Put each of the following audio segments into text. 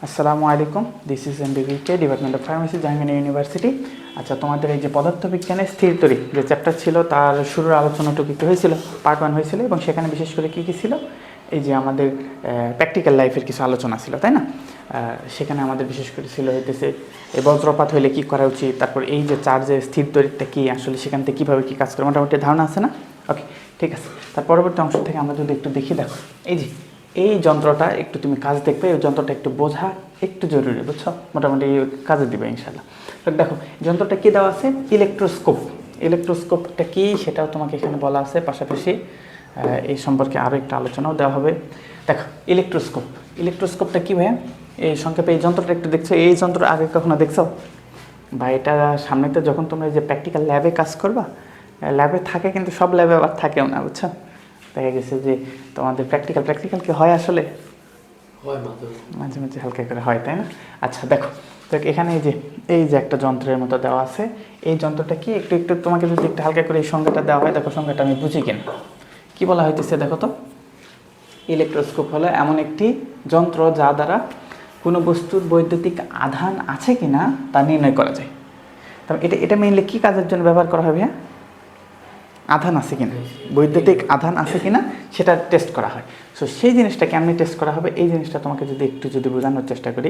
আসসালামু আলাইকুম, this is MBBK department of pharmacy, Jahangirnagar University. আচ্ছা, তোমাদের এই যে পদার্থবিজ্ঞানের স্থির তড়িৎ যে চ্যাপ্টার ছিল তার শুরুর আলোচনাটুকু একটু হয়েছিল, পার্ট 1 হয়েছিল, এবং সেখানে বিশেষ করে কী কী ছিল, এই যে আমাদের প্র্যাকটিক্যাল লাইফের কিছু আলোচনা ছিল, তাই না? সেখানে আমাদের বিশেষ করে ছিল হইতেছে এই বজ্রপাত হইলে কী করা উচিত, তারপর এই যে চার্জের স্থির তড়িৎটা কী, আসলে সেখান থেকে কীভাবে কী কাজ করে মোটামুটি ধারণা আছে না? ওকে, ঠিক আছে। তার পরবর্তী অংশ থেকে আমরা যদি একটু দেখি, দেখো এই যে এই যন্ত্রটা একটু তুমি কাজ দেখবে, এই যন্ত্রটা একটু বোঝা একটু জরুরি, বুঝছো? মোটামুটি কাজে দিবে ইনশাল্লাহ। তো দেখো যন্ত্রটা কী দেওয়া আছে, ইলেকট্রোস্কোপ। ইলেকট্রোস্কোপটা কী সেটাও তোমাকে এখানে বলা আছে, পাশাপাশি এই সম্পর্কে আরও একটা আলোচনাও দেওয়া হবে। দেখো ইলেকট্রোস্কোপ, ইলেকট্রোস্কোপটা কী ভাইয়া? এই সংক্ষেপে এই যন্ত্রটা একটু দেখছো, এই যন্ত্র আগে কখনো দেখছো? বা এটা সামনেতে যখন তোমরা যে প্র্যাকটিক্যাল ল্যাবে কাজ করবা, ল্যাবে থাকে, কিন্তু সব ল্যাবে আবার থাকেও না, বুঝছো? দেখা গেছে যে তোমাদের প্র্যাকটিক্যাল কি হয় আসলে? মাঝে মাঝে হালকা করে হয়, তাই না? আচ্ছা দেখো, তো এখানে এই যে একটা যন্ত্রের মতো দেওয়া আছে, এই যন্ত্রটা কি একটু একটু তোমাকে যদি একটু হালকা করে এই সংজ্ঞাটা দেওয়া হয়, দেখো সংজ্ঞাটা আমি বুঝি কিনা। কী বলা হইতেছে দেখো তো, ইলেকট্রোস্কোপ হলো এমন একটি যন্ত্র যা দ্বারা কোনো বস্তুর বৈদ্যুতিক আধান আছে কিনা তা নির্ণয় করা যায়। তবে এটা মেইনলি কী কাজের জন্য ব্যবহার করা হবে? হ্যাঁ, আধান আছে কিনা, বৈদ্যুতিক আধান আছে কিনা সেটা টেস্ট করা হয়। সো সেই জিনিসটা কেমনি টেস্ট করা হবে, এই জিনিসটা তোমাকে যদি বোঝানোর চেষ্টা করি।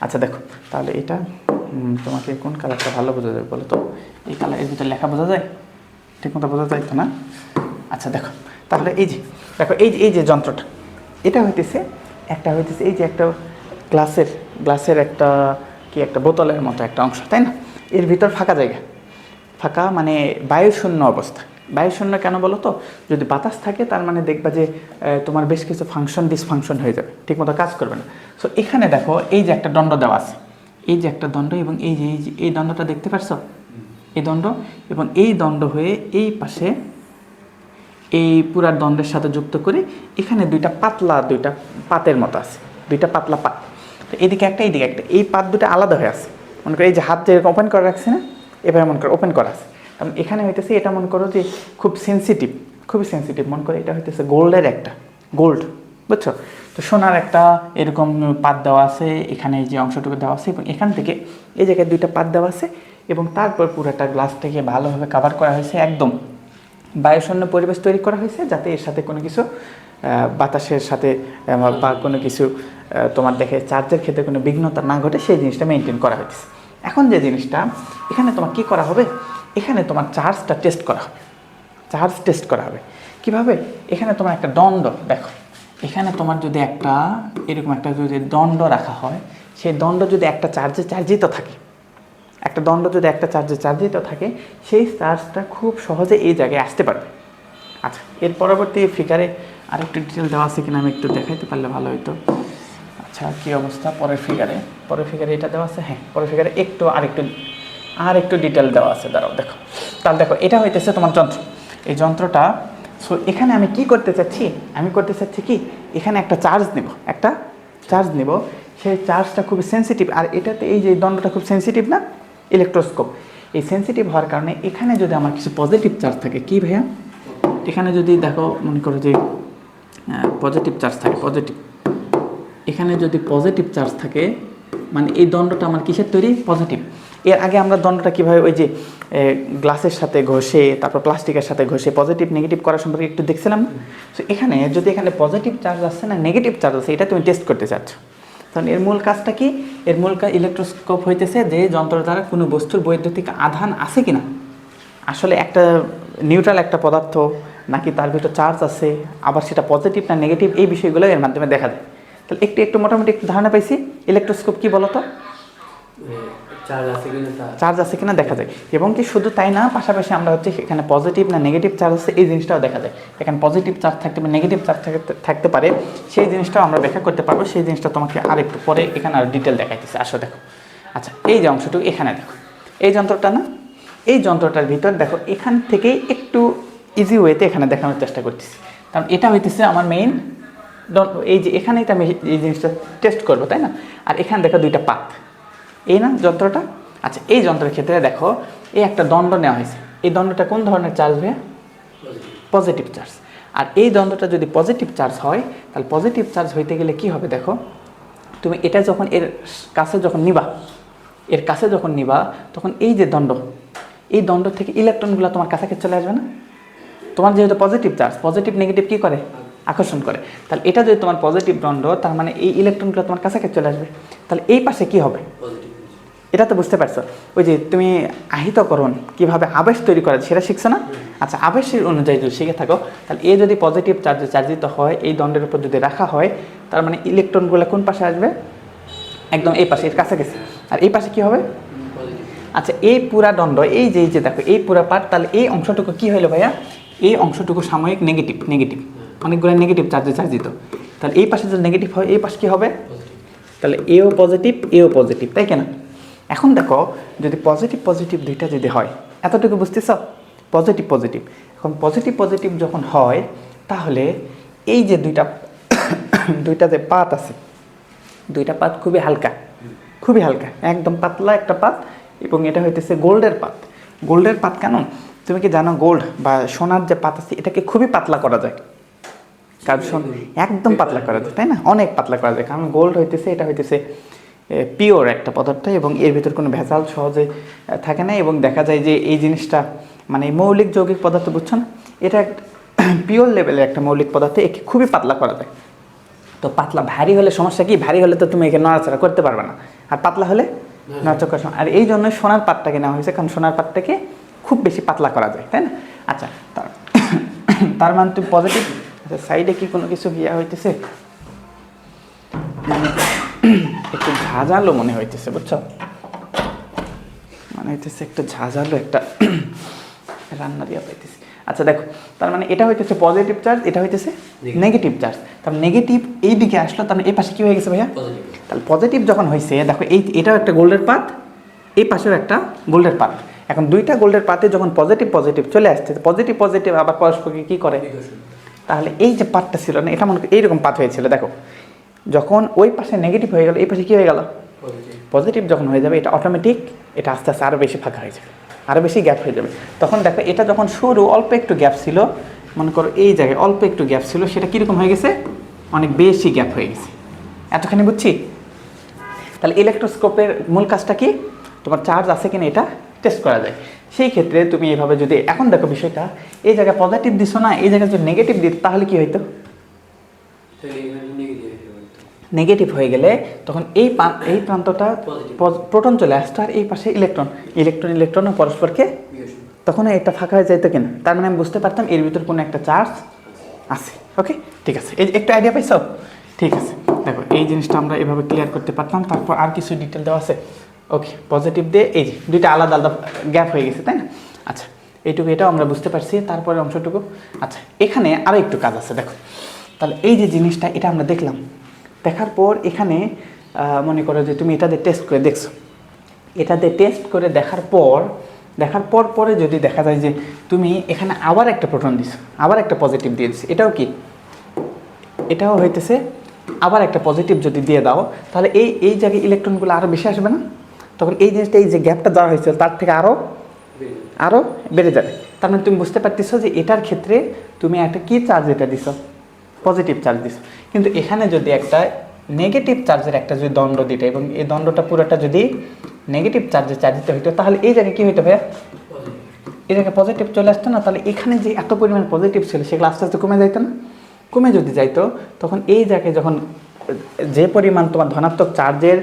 আচ্ছা দেখো, তাহলে এটা তোমাকে কোন কালারটা ভালো বোঝা যায় বলো তো? এই কালার, এর ভিতরে লেখা বোঝা যায়? ঠিকমতো বোঝা যায় তো না? আচ্ছা দেখো, তাহলে দেখো এই যে যন্ত্রটা, এটা হইতেছে এই যে একটা গ্লাসের একটা বোতলের মতো একটা অংশ, তাই না? এর ভিতর ফাঁকা জায়গা, ফাঁকা মানে বায়ুশূন্য অবস্থা। বায়ুশূন্য কেন বলো তো? যদি বাতাস থাকে তার মানে দেখবা যে তোমার বেশ কিছু ডিসফাংশন হয়ে যাবে, ঠিকমতো কাজ করবে না। সো এখানে দেখো এই যে একটা দণ্ড দেওয়া আছে, এই যে একটা দণ্ড, এবং এই দণ্ডটা দেখতে পাচ্ছ, এই দণ্ড, এবং এই দণ্ড হয়ে এই পাশে এই পুরা দণ্ডের সাথে যুক্ত করে এখানে দুইটা পাতের মতো আছে, দুইটা পাতলা পাত। তো এদিকে একটা, এইদিকে একটা, এই পাত দুটো আলাদা হয়ে আছে। মনে করো এই যে হাত যেরকম ওপেন করে রাখছি না, এভাবে মনে করো ওপেন করা আছে। কারণ এখানে হইতেছে, এটা মনে করো যে খুবই সেন্সিটিভ, মনে করো এটা হইতেছে গোল্ড, বুঝছো? তো সোনার একটা এরকম পাত দেওয়া আছে, এখানে এই যে অংশটুকু দেওয়া আছে, এবং এখান থেকে এই জায়গায় দুইটা পাত দেওয়া আছে, এবং তারপর পুরোটা গ্লাসটাকে ভালোভাবে কভার করা হয়েছে, একদম বায়ুশূন্য পরিবেশ তৈরি করা হয়েছে, যাতে এর সাথে কোনো কিছু বাতাসের সাথে বা কোনো কিছু তোমার দেখে চার্জের ক্ষেত্রে কোনো বিঘ্নতা না ঘটে, সেই জিনিসটা মেনটেন করা হয়েছে। এখন যে জিনিসটা এখানে তোমার কী করা হবে, এখানে তোমার চার্জটা টেস্ট করা হবে। কীভাবে? এখানে তোমার একটা দণ্ড, দেখো এখানে তোমার যদি এরকম একটা যদি দণ্ড রাখা হয়, সেই দণ্ড যদি একটা চার্জিত থাকে, একটা দণ্ড যদি একটা চার্জিত থাকে, সেই চার্জটা খুব সহজে এই জায়গায় আসতে পারবে। আচ্ছা, এর পরবর্তী ফিগারে আরেকটু ডিটেল দেওয়া আছে কিনা আমি একটু দেখাইতে পারলে ভালো হতো। আচ্ছা, কী অবস্থা পরের ফিগারে এটা দেওয়া আছে? হ্যাঁ, পরের ফিগারে একটু ডিটেল দেওয়া আছে, দাঁড়াও দেখো। তাহলে দেখো, এটা হইতেছে তোমার যন্ত্র, এই যন্ত্রটা। সো এখানে আমি কি করতে চাচ্ছি, কি এখানে একটা চার্জ নিব, সেই চার্জটা খুবই সেন্সিটিভ, আর এটাতে এই যে দণ্ডটা খুব সেন্সিটিভ না, ইলেকট্রোস্কোপ। এই সেন্সিটিভ হওয়ার কারণে এখানে যদি আমার কিছু পজিটিভ চার্জ থাকে, কি ভাইয়া? এখানে যদি দেখো, মনে করো যে পজিটিভ চার্জ থাকে, এখানে যদি পজিটিভ চার্জ থাকে, মানে এই দণ্ডটা আমার কিসের তৈরি? পজিটিভ। এর আগে আমরা দণ্ডটা কীভাবে ওই যে গ্লাসের সাথে ঘষে, তারপর প্লাস্টিকের সাথে ঘষে পজিটিভ নেগেটিভ করার সম্পর্কে একটু দেখছিলাম। সো এখানে পজিটিভ চার্জ আসছে না নেগেটিভ চার্জ আছে, এটা তুমি টেস্ট করতে চাচ্ছ। তখন এর মূল কাজটা কি? ইলেকট্রোস্কোপ হইতেছে যে যন্ত্র দ্বারা কোনো বস্তুর বৈদ্যুতিক আধান আছে কিনা, আসলে একটা নিউট্রাল একটা পদার্থ নাকি তার ভিতর চার্জ আছে, আবার সেটা পজিটিভ না নেগেটিভ, এই বিষয়গুলো এর মাধ্যমে দেখা যায়। তাহলে একটু মোটামুটি একটু ধারণা পাইছি ইলেকট্রোস্কোপ কি বলতো, চার্জ আছে কিনা দেখা যায়। এবং কি শুধু তাই না, পাশাপাশি আমরা এখানে পজিটিভ না নেগেটিভ চার্জ আছে এই জিনিসটাও দেখা যায়। এখানে পজিটিভ চার্জ থাকতে পারে, নেগেটিভ চার্জ থাকতে পারে, সেই জিনিসটাও আমরা ব্যাখ্যা করতে পারবো। সেই জিনিসটা তোমাকে আরেকটু পরে এখানে আর ডিটেল দেখাইতেছে, আসো দেখো। আচ্ছা, এই যে অংশটুকু এখানে দেখো, এই যন্ত্রটা না, এই যন্ত্রটার ভিতর দেখো, এখান থেকে একটু ইজি ওয়েতে এখানে দেখানোর চেষ্টা করতেছি। কারণ এটা হইতেছে আমার মেইন, এই যে এখানেই তো আমি এই জিনিসটা টেস্ট করবো, তাই না? আর এখানে দেখো দুইটা পাত, এই না যন্ত্রটা। আচ্ছা, এই যন্ত্রের ক্ষেত্রে দেখো এই একটা দণ্ড নেওয়া হয়েছে, এই দণ্ডটা কোন ধরনের চার্জ হবে? Positive charge. আর এই দণ্ডটা যদি পজিটিভ চার্জ হয়, তাহলে পজিটিভ চার্জ হইতে গেলে কি হবে দেখো, তুমি এটা যখন এর কাছে যখন নিবা তখন এই যে দণ্ড, এই দণ্ড থেকে ইলেকট্রনগুলো তোমার কাছাকাছি চলে আসবে না? তোমার যেহেতু পজিটিভ চার্জ, পজিটিভ নেগেটিভ কী করে? আকর্ষণ করে। তাহলে এটা যদি তোমার পজিটিভ দণ্ড, তার মানে এই ইলেকট্রনগুলো তোমার কাছাকাছি চলে আসবে। তাহলে এই পাশে কী হবে? এটা তো বুঝতে পারছো। ওই যে তুমি আহিতকরণ কীভাবে আবেশ তৈরি করা সেটা শিখছো না? আচ্ছা, আবেশের অনুযায়ী যদি শিখে থাকো, তাহলে এ যদি পজিটিভ চার্জে চার্জিত হয়, এই দণ্ডের উপর যদি রাখা হয়, তার মানে ইলেকট্রনগুলো কোন পাশে আসবে? একদম এই পাশে, এর কাছাকাছি। আর এই পাশে কী হবে? আচ্ছা, এই পুরা দণ্ড, এই যে দেখো এই পুরা পার্ট, তাহলে এই অংশটুকু কী হইলো ভাইয়া? এই অংশটুকু সাময়িক নেগেটিভ, অনেকগুলো নেগেটিভ চার্জে চার্জিত। তাহলে এই পাশে যদি নেগেটিভ হয়, এই পাশে কী হবে? তাহলে এও পজিটিভ, তাই কেনা? এখন দেখো, যদি পজিটিভ দুইটা যদি হয়, এতটুকু বুঝতেছ? পজিটিভ। এখন পজিটিভ যখন হয়, তাহলে এই যে দুইটা যে পাত আছে, দুইটা পাত খুবই হালকা, একদম পাতলা একটা পাত, এবং এটা হইতেছে গোল্ডের পাত। কেন? তুমি কি জানো গোল্ড বা সোনার যে পাত আছে, এটাকে খুবই পাতলা করা যায়। কারণ একদম পাতলা করা যায়, তাই না? অনেক পাতলা করা যায়, কারণ গোল্ড এটা হইতেছে পিওর একটা পদার্থ, এবং এর ভিতর কোনো ভেজাল সহজে থাকে না। এবং দেখা যায় যে এই জিনিসটা মানে মৌলিক যৌগিক পদার্থ, বুঝছো না? এটা পিওর লেভেলের একটা মৌলিক পদার্থ, একে খুবই পাতলা করা যায়। তো পাতলা ভারী হলে সমস্যা কি? ভারী হলে তো তুমি একে নড়াচড়া করতে পারবে না, আর পাতলা হলে নড়াচড়া করার সময়। আর এই জন্য সোনার পাতটাকে নেওয়া হয়েছে, কারণ সোনার পাতটাকে খুব বেশি পাতলা করা যায়, তাই না? আচ্ছা, তার মানে তুমি পজিটিভ। আচ্ছা, সাইডে কি কোনো কিছু হইতেছে? একটু ঝাঁঝালো মনে হইতেছে, বুঝছো? মানে হইতেছে একটু ঝাঁঝালো একটা রান্না দিয়া পাইতেছি। আচ্ছা দেখো, তার মানে এটা হইতেছে পজিটিভ চার্জ, এটা হইতেছে নেগেটিভ চার্জ। তার নেগেটিভ এই দিকে আসলো, তার মানে এই পাশে কি হয়ে গেছে ভাইয়া? তাহলে পজিটিভ যখন হয়েছে, দেখো এটাও একটা গোল্ডের পাত, এই পাশেও একটা গোল্ডের পাত। এখন দুইটা গোল্ডের পাতে যখন পজিটিভ চলে আসছে, পজিটিভ আবার পরস্পরকে কি করে? তাহলে এই যে পাতটা ছিল না, এটা মনে করি এইরকম পাত হয়েছিল। দেখো, যখন ওই পাশে নেগেটিভ হয়ে গেল, এই পাশে কী হয়ে গেল? পজিটিভ যখন হয়ে যাবে, এটা অটোমেটিক, এটা আস্তে আস্তে আরও বেশি ফাঁকা হয়ে যাবে, আরও বেশি গ্যাপ হয়ে যাবে। তখন দেখো, এটা যখন শুরু অল্প একটু গ্যাপ ছিল, মনে করো এই জায়গায় অল্প একটু গ্যাপ ছিল, সেটা কীরকম হয়ে গেছে? অনেক বেশি গ্যাপ হয়ে গেছে। এতখানি বুঝছি? তাহলে ইলেকট্রোস্কোপের মূল কাজটা কি? তোমার চার্জ আছে কিনা এটা টেস্ট করা যায়। সেই ক্ষেত্রে তুমি এইভাবে যদি, এখন দেখো বিষয়টা, এই জায়গায় পজিটিভ দিছো না, এই জায়গায় যদি নেগেটিভ দিত, তাহলে কি হইতো? নেগেটিভ হয়ে গেলে তখন এই প্রান্তটা প্রোটন চলে আসতো, আর এই পাশে ইলেকট্রন পরস্পরকে, তখন এটা ফাঁকা হয়ে যাইতো কিনা? তার মানে আমি বুঝতে পারতাম এর ভিতর কোনো একটা চার্জ আছে। ওকে, ঠিক আছে, এই একটু আইডিয়া পাইছো? ঠিক আছে, দেখো এই জিনিসটা আমরা এভাবে ক্লিয়ার করতে পারতাম। তারপর আর কিছু ডিটেল দেওয়া আছে। ওকে, পজিটিভ দিয়ে এই যে দুইটা আলাদা গ্যাপ হয়ে গেছে, তাই না? আচ্ছা, এটাও আমরা বুঝতে পারছি। তারপরে অংশটুকু, আচ্ছা, এখানে আরও একটু কাজ আছে। দেখো, তাহলে এই যে জিনিসটা, এটা আমরা দেখলাম, দেখার পর এখানে মনে করো যে তুমি এটা দিয়ে টেস্ট করে দেখছো, দেখার পর পরে যদি দেখা যায় যে তুমি এখানে আবার একটা প্রোটন দিছো, আবার একটা পজিটিভ দিয়ে দিছো, এটাও হইতেছে আবার একটা পজিটিভ যদি দিয়ে দাও, তাহলে এই জায়গায় ইলেকট্রনগুলো আরও বেশি আসবে না? তখন এই জিনিসটা, এই যে গ্যাপটা দেওয়া হয়েছিল, তার থেকে আরও বেড়ে যাবে। তার মানে তুমি বুঝতে পারতেছো যে এটার ক্ষেত্রে তুমি একটা কি চার্জ এটা দিছো? পজিটিভ চার্জ দিছো। কিন্তু এখানে যদি একটা নেগেটিভ চার্জের একটা যদি দণ্ড দিতে, এবং এই দণ্ডটা পুরোটা যদি নেগেটিভ চার্জে চার্জিত হইতো, তাহলে এই জায়গায় কী হইতো ভাইয়া? এই জায়গায় পজিটিভ চলে আসতো না? তাহলে এখানে যে এত পরিমাণ পজিটিভ ছিল, সেগুলো আস্তে আস্তে কমে যাইতো না? কমে যদি যাইতো, তখন এই জায়গায় যখন যে পরিমাণ তোমার ধনাত্মক চার্জের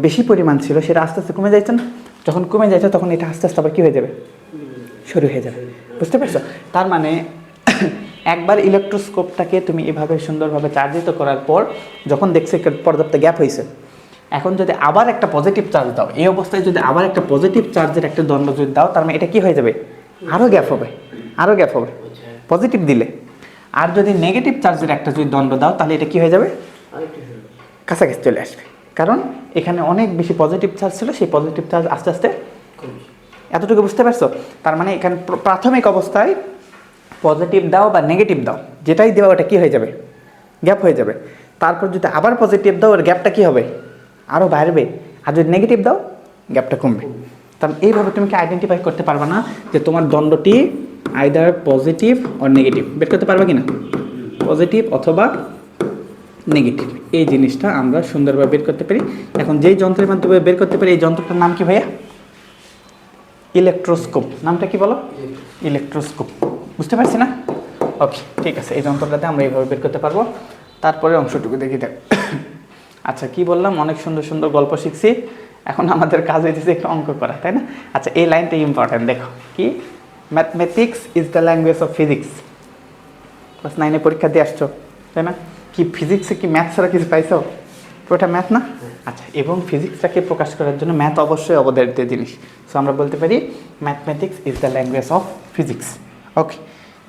বেশি পরিমাণ ছিল, সেটা আস্তে আস্তে কমে যাইতো না? যখন কমে যাইতো, তখন এটা আস্তে আস্তে আবার কী হয়ে যাবে? শুরু হয়ে যাবে। বুঝতে পারছো? তার মানে একবার ইলেকট্রোস্কোপটাকে তুমি এভাবে সুন্দরভাবে চার্জিত করার পর, যখন দেখছে পর্যাপ্ত গ্যাপ হয়েছে, এখন যদি আবার একটা পজিটিভ চার্জ দাও, এই অবস্থায় যদি আবার একটা পজিটিভ চার্জের একটা দণ্ড যদি দাও, তার মানে এটা কি হয়ে যাবে? আরও গ্যাপ হবে পজিটিভ দিলে। আর যদি নেগেটিভ চার্জের একটা যদি দণ্ড দাও, তাহলে এটা কি হয়ে যাবে? কাছাকাছি চলে আসবে। কারণ এখানে অনেক বেশি পজিটিভ চার্জ ছিল, সেই পজিটিভ চার্জ আস্তে আস্তে, এতটুকু বুঝতে পারছো? তার মানে এখানে প্রাথমিক অবস্থায় পজিটিভ দাও বা নেগেটিভ দাও, যেটাই দেওয়া ওটা কী হয়ে যাবে? গ্যাপ হয়ে যাবে। তারপর যদি আবার পজিটিভ দাও, ওর গ্যাপটা কী হবে? আরও বাড়বে। আর যদি নেগেটিভ দাও, গ্যাপটা কমবে। কারণ এইভাবে তুমি কি আইডেন্টিফাই করতে পারবে না যে তোমার দণ্ডটি আইদার পজিটিভ অর নেগেটিভ? বের করতে পারবে কি না? পজিটিভ অথবা নেগেটিভ। এই জিনিসটা আমরা সুন্দরভাবে বের করতে পারি। এখন যেই যন্ত্রের মাধ্যমে বের করতে পারি, এই যন্ত্রটার নাম কি ভাইয়া? ইলেকট্রোস্কোপ। নামটা কি বলো? ইলেকট্রোস্কোপ। বুঝতে পারছি না? ওকে, ঠিক আছে। এই যন্ত্রটাতে আমরা এইভাবে বের করতে পারবো। তারপরে অংশটুকু দেখি দেখ। আচ্ছা, কি বললাম? অনেক সুন্দর সুন্দর গল্প শিখছি। এখন আমাদের কাজ হয়েছে একটু অঙ্ক করা, তাই না? আচ্ছা, এই লাইনটা ইম্পর্টেন্ট। দেখো কি, mathematics is the language of physics. Class 9-এ পরীক্ষা দিয়ে আসছো, তাই না? কি ফিজিক্সে কি ম্যাথ ছাড়া কিছু পাইছো? ওটা ম্যাথ না? আচ্ছা, এবং ফিজিক্সটাকে প্রকাশ করার জন্য ম্যাথ অবশ্যই অবধারিত জিনিস। সো আমরা বলতে পারি mathematics is the language of physics. Okay,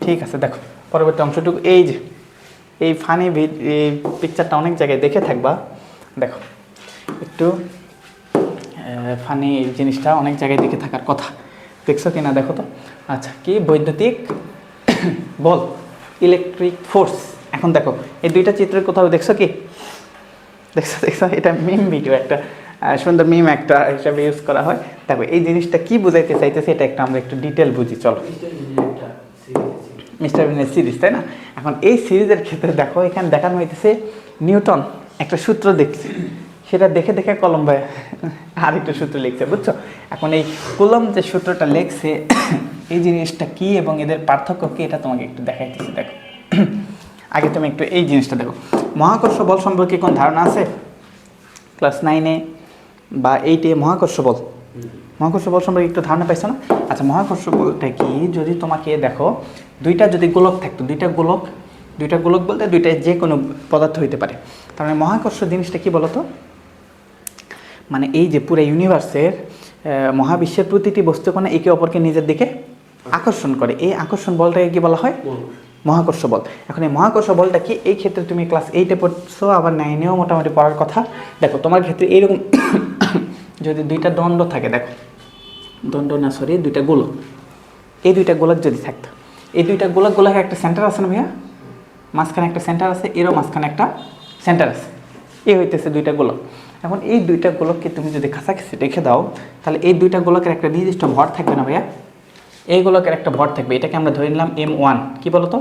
ঠিক আছে। দেখো পরবর্তী অংশটুকু, এই যে এই ফানি এই পিকচারটা অনেক জায়গায় দেখে থাকবা। দেখো একটু ফানি জিনিসটা অনেক জায়গায় দেখে থাকার কথা, দেখছো কি না দেখো তো। আচ্ছা, কি বৈদ্যুতিক বল, ইলেকট্রিক ফোর্স। এখন দেখো এই দুইটা চিত্রের কোথাও দেখছো কি? দেখছো দেখছো, এটা মিম ভিডিও, একটা সুন্দর মিম একটা হিসাবে ইউজ করা হয়। দেখো এই জিনিসটা কি বুঝাইতে চাইতেছে, এটা একটা আমরা একটু ডিটেল বুঝি। চলো, মিস্টার বিনের সিরিজ, তাই না? এখন এই সিরিজের ক্ষেত্রে দেখো এখানে দেখানো হইতেছে নিউটন একটা সূত্র দেখছে, সেটা দেখে দেখে কলম ভাই আরেকটা সূত্র লিখছে, বুঝছো? এখন এই কলম যে সূত্রটা লিখছে, এই জিনিসটা কি এবং এদের পার্থক্য কি, এটা তোমাকে একটু দেখাইতেছে। দেখো আগে তুমি একটু এই জিনিসটা দেখো। মহাকর্ষ বল সম্পর্কে কোন ধারণা আছে ক্লাস 9-এ বা 8-এ? মহাকর্ষ বল সম্পর্কে একটু ধারণা পাইছো না? আচ্ছা, মহাকর্ষ বলটা কি, যদি তোমাকে দেখো দুইটা যদি গোলক থাকতো, দুইটা গোলক বলতে দুইটা যে কোনো পদার্থ হইতে পারে। তার মানে মহাকর্ষ জিনিসটা কি বলতো? মানে এই যে পুরো ইউনিভার্সের মহাবিশ্বের প্রতিটি বস্তুকণা একে অপরকে নিজের দিকে আকর্ষণ করে, এই আকর্ষণ বলটাকে কি বলা হয়? মহাকর্ষ বল। এখন এই মহাকর্ষ বলটা কি, এই ক্ষেত্রে তুমি ক্লাস 8-এ পড়ছো, আবার 9-এও মোটামুটি পড়ার কথা। দেখো তোমার ক্ষেত্রে এইরকম যদি দুইটা দণ্ড থাকে, দেখো দুইটা গোলক, এই দুইটা গোলক যদি থাকতো, এই দুইটা গোলকের একটা সেন্টার আছে না ভাইয়া? মাঝখানে একটা সেন্টার আছে, এরও মাঝখানে একটা সেন্টার আছে, এই হইতেছে দুইটা গোলক। এখন এই দুইটা গোলককে তুমি যদি কাছাকাছি রেখে দাও, তাহলে এই দুইটা গোলকের একটা নির্দিষ্ট ভর থাকবে না ভাইয়া? এই গোলকের একটা ভর থাকবে, এটাকে আমরা ধরে নিলাম M1। কি বলতো?